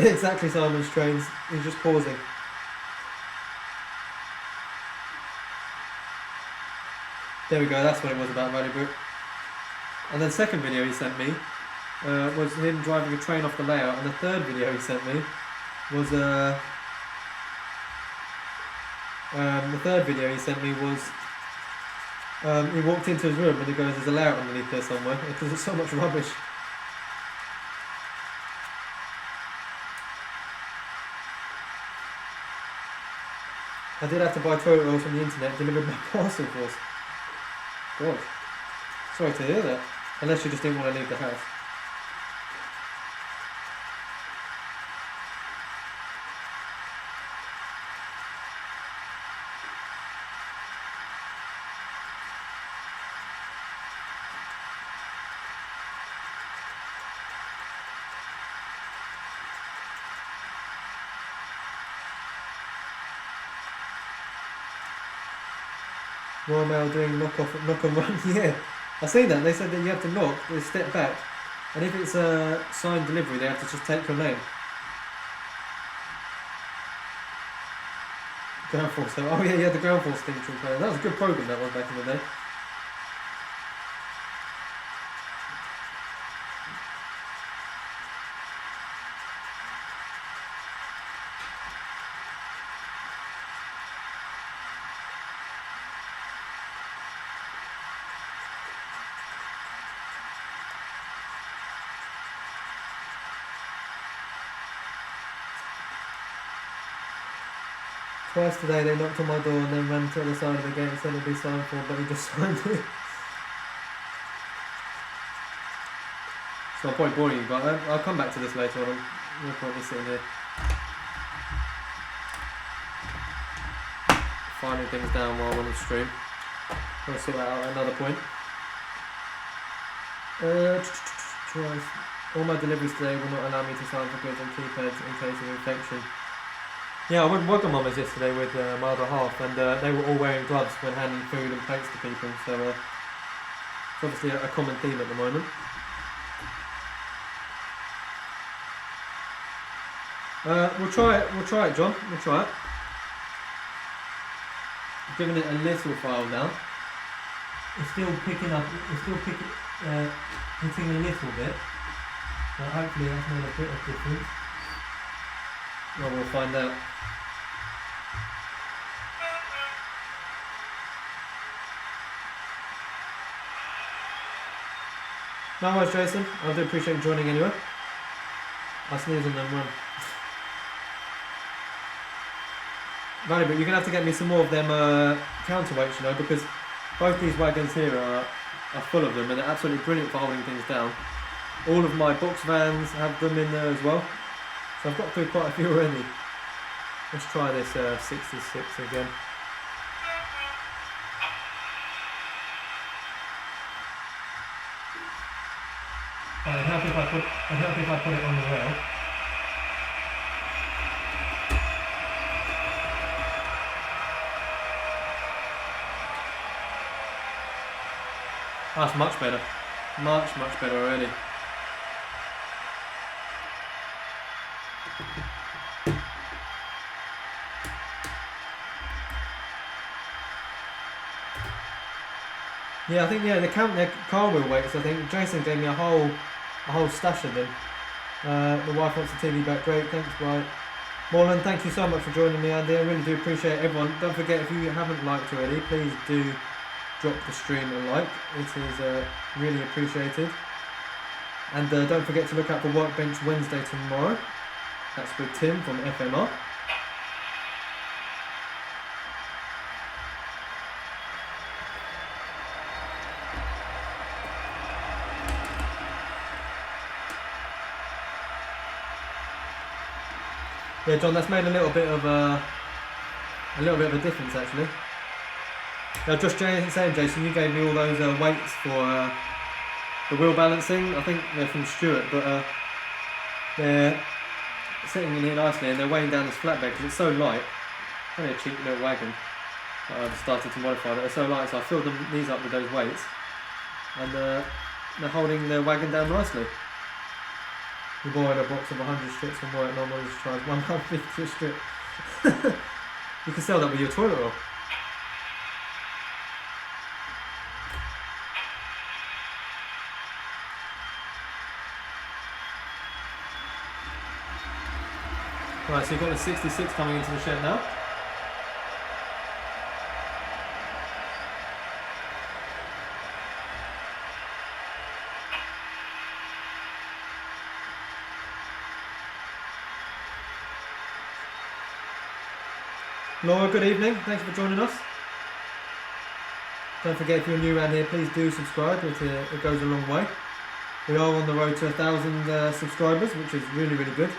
Exactly, Simon's trains. He's just pausing. There we go, that's what it was about Valleybook. And then second video he sent me was him driving a train off the layout, and the third video he sent me was the third video he sent me was he walked into his room and he goes, there's a layout underneath there somewhere because there's so much rubbish. I did have to buy toilet rolls from the internet delivered by parcel force. God, sorry to hear that. Unless you just didn't want to leave the house. Royal Mail doing knock and run, yeah. I seen that, they said that you have to knock, they step back, and if it's a signed delivery they have to just take your name. Ground Force, oh yeah, you had the Ground Force thing to play. That was a good program that was back in the day. Twice today they knocked on my door and then ran to the side of the gate and said it'd be signed for, but he just signed it. So I'll probably bore you, but I'll come back to this later on. No point me sitting here finding things down while I'm on the stream. I'll sort that out at another point. All my deliveries today will not allow me to sign for goods and keypads in case of infection. Yeah, I went Wagamama's yesterday with my other half, and they were all wearing gloves when handing food and plates to people, so it's obviously a common theme at the moment. We'll try it, John, we'll try it. I've given it a little file now. It's still picking up, hitting a little bit. But hopefully that's made a bit of difference. Well, we'll find out. No worries, Jason. I do appreciate you joining anyway. I sneeze and then run. Valley, but you're going to have to get me some more of them counterweights, you know, because both these wagons here are full of them and they're absolutely brilliant for holding things down. All of my box vans have them in there as well. So I've got through quite a few already. Let's try this 66 again. I'm happy if I put it on the rail. That's much better. Much better already. Yeah, I think they count their car wheel weights. I think Jason gave me a whole stash of them. The wife wants the TV back. Great, thanks, bye. Morland, thank you so much for joining me, Andy. I really do appreciate everyone. Don't forget, if you haven't liked already, please do drop the stream a like. It is really appreciated. And don't forget to look out for Workbench Wednesday tomorrow. That's with Tim from FMR. Yeah, John, that's made a little bit of a difference actually. Now, just saying, Jason, you gave me all those weights for the wheel balancing. I think they're from Stuart, but they're sitting in here nicely and they're weighing down this flatbed because it's so light. Only a cheap little wagon that I've started to modify. They're so light, so I filled these up with those weights, and they're holding the wagon down nicely. We borrowed a box of 100 strips from work. Normally just charge £1.50 a strip. You can sell that with your toilet roll. Right, so you've got the 66 coming into the shed now. Laura, good evening. Thanks for joining us. Don't forget, if you're new around here, please do subscribe. It goes a long way. We are on the road to 1,000 subscribers, which is really, really good.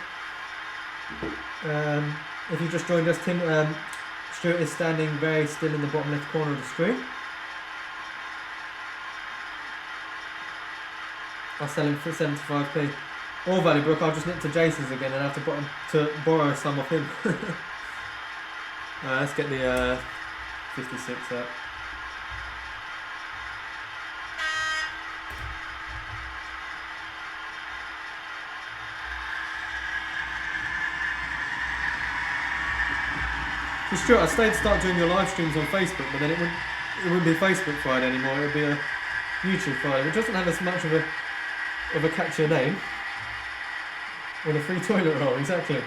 If you just joined us, Stuart is standing very still in the bottom left corner of the screen. I'll sell him for 75p. Or Valleybrook, I'll just nip to Jason's again and have to borrow some of him. Let's get the 56 out. So Stuart, I stayed to start doing your live streams on Facebook, but then it wouldn't be Facebook Friday anymore. It would be a YouTube Friday, which doesn't have as much of a catchier name. With a free toilet roll, exactly.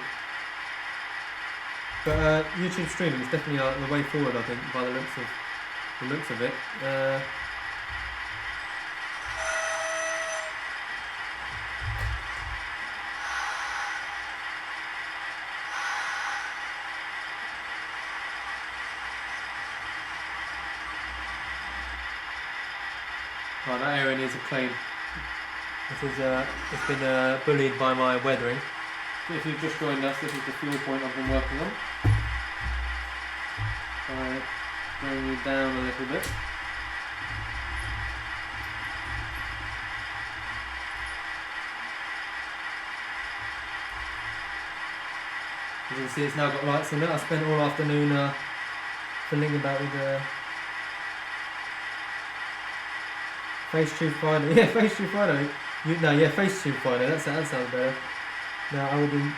But YouTube streaming is definitely the way forward, I think, by the looks of it. Oh, that area needs a clean. It's been bullied by my weathering. If you've just joined us, this is the fuel point I've been working on. Bring you down a little bit. As you can see, it's now got lights in it. I spent all afternoon fiddling about with Face Tube Friday. Yeah, Face Tube Friday. Face Tube Friday. That sounds better. No, I would be.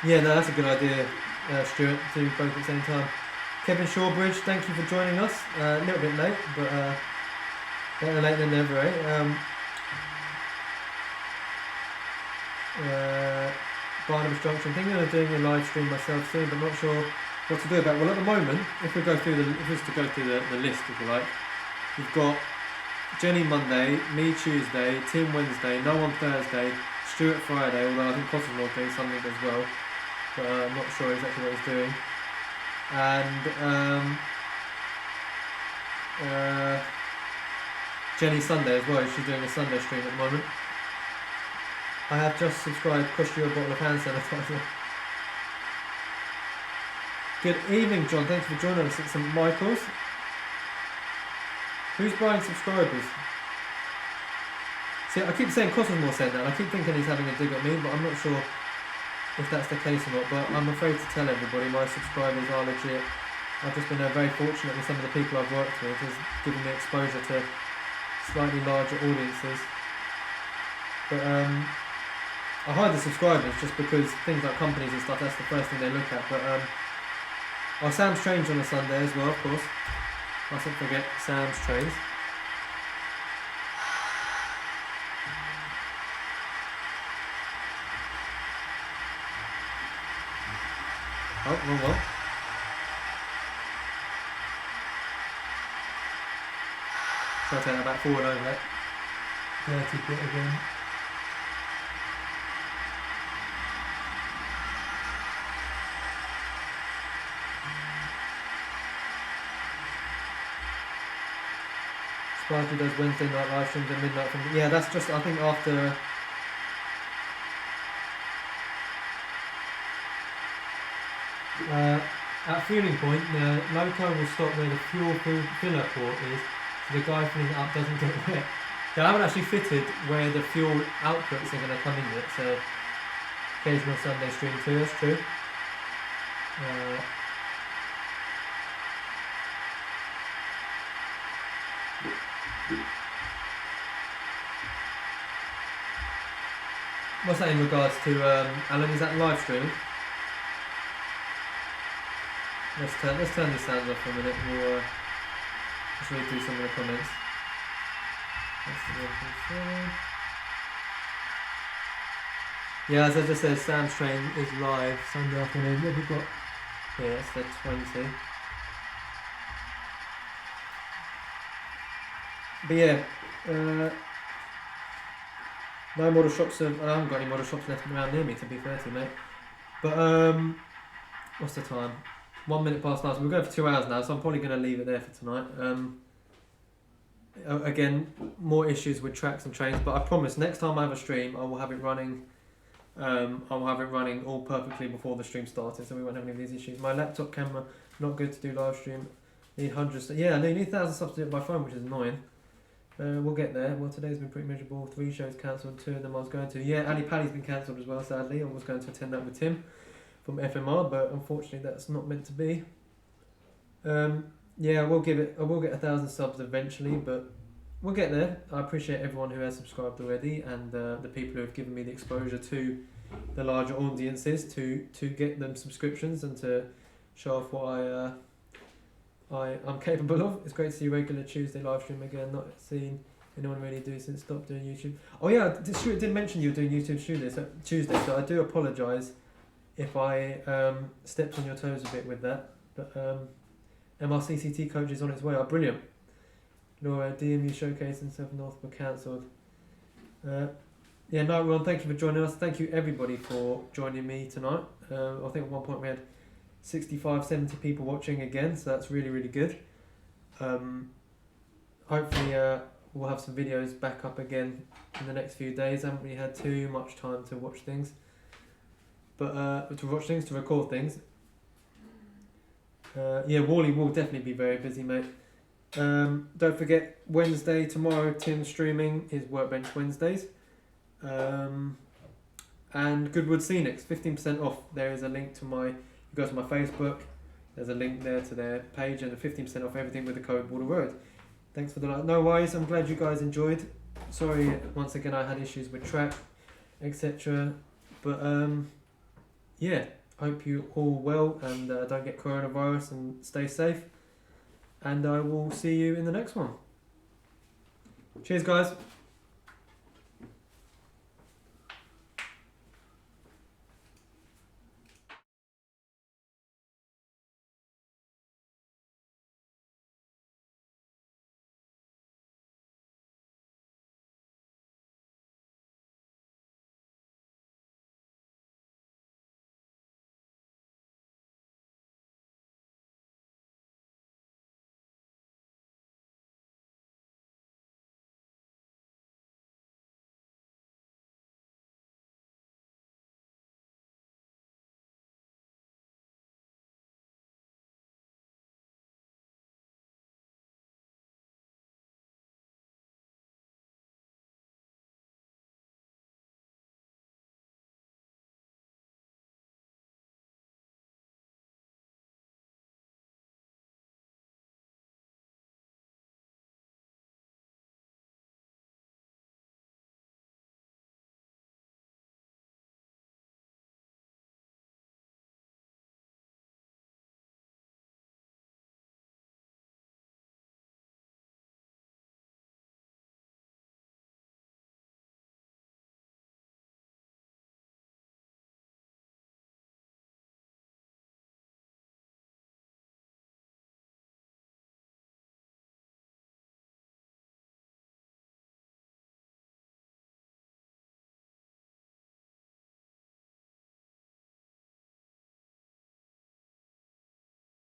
Yeah, no, that's a good idea, Stuart. Do both at the same time. Kevin Shawbridge, thank you for joining us. A little bit late, but better late than never, eh? Barnabas Junction. Thinking of doing a live stream myself soon, but not sure what to do about it. Well, at the moment, if we go through if we was to go through the list, if you like, we've got Jenny Monday, me Tuesday, Tim Wednesday, No on Thursday, Stuart Friday, although I think Cottesmore doing something as well, but I'm not sure exactly what he's doing. And Jenny Sunday as well, she's doing a Sunday stream at the moment. I have just subscribed, cost you a bottle of hand sanitizer. Good evening, John, thanks for joining us at St Michael's. Who's buying subscribers? See, I keep saying Cottesmore said that, and I keep thinking he's having a dig at me, but I'm not sure if that's the case or not, but I'm afraid to tell everybody my subscribers are legit. I've just been very fortunate with some of the people I've worked with, has given me exposure to slightly larger audiences. But I hide the subscribers just because things like companies and stuff, that's the first thing they look at. But Sam's Trains on a Sunday as well, of course. Mustn't forget Sam's Trains. Oh, wrong one. Try to take that back forward over that. Dirty bit again. Sparky does Wednesday night live streams at midnight from... Yeah, that's just, I think, after... at fueling point, the loco will stop where the fuel filler port is, so the guy filling it up doesn't get wet. They haven't actually fitted where the fuel outputs are going to come in yet, so occasional Sunday stream too, that's true. What's that in regards to, Alan, is that live streaming? Let's turn the sound off for a minute. We'll just read through some of the comments. Yeah, as I just said, Sam's Train is live Sunday afternoon. What have we got here? It's the 20. But yeah, no model shops. I haven't got any model shops left around near me, to be fair to you, mate. But what's the time? 1 minute past 9. So we're going for 2 hours now, so I'm probably going to leave it there for tonight. Again, more issues with tracks and trains, but I promise next time I have a stream, I will have it running. I will have it running all perfectly before the stream started, so we won't have any of these issues. My laptop camera not good to do live stream. Need hundreds. Yeah, I need thousands subs to do it by phone, which is annoying. We'll get there. Well, today's been pretty miserable. 3 shows cancelled, 2 of them I was going to. Yeah, Ali Pali's been cancelled as well, sadly. I was going to attend that with Tim from FMR, but unfortunately that's not meant to be. Yeah, I will get 1,000 subs eventually, but we'll get there. I appreciate everyone who has subscribed already, and the people who have given me the exposure to the larger audiences to get them subscriptions and to show off what I'm capable of. It's great to see regular Tuesday live stream again. Not seen anyone really do since stopped doing YouTube. Oh yeah, Stuart did mention you were doing YouTube Tuesday, so I do apologise if I stepped on your toes a bit with that. But MRCCT coach is on its way. Oh, brilliant. Laura, DMU showcase in South North were cancelled. Yeah, no, Ron, thank you for joining us. Thank you everybody for joining me tonight. I think at one point we had 65, 70 people watching again, so that's really, really good. Hopefully we'll have some videos back up again in the next few days. I haven't really had too much time to watch things, but to record things. Yeah, Wally will definitely be very busy, mate. Don't forget, Wednesday, tomorrow, Tim's streaming his Workbench Wednesdays. And Goodwood Scenics, 15% off. There is a link to you go to my Facebook, there's a link there to their page, and a 15% off everything with the code Wardle Road. Thanks for the like. No worries, I'm glad you guys enjoyed. Sorry, once again, I had issues with track, etc. But yeah, hope you all well and don't get coronavirus and stay safe. And I will see you in the next one. Cheers, guys.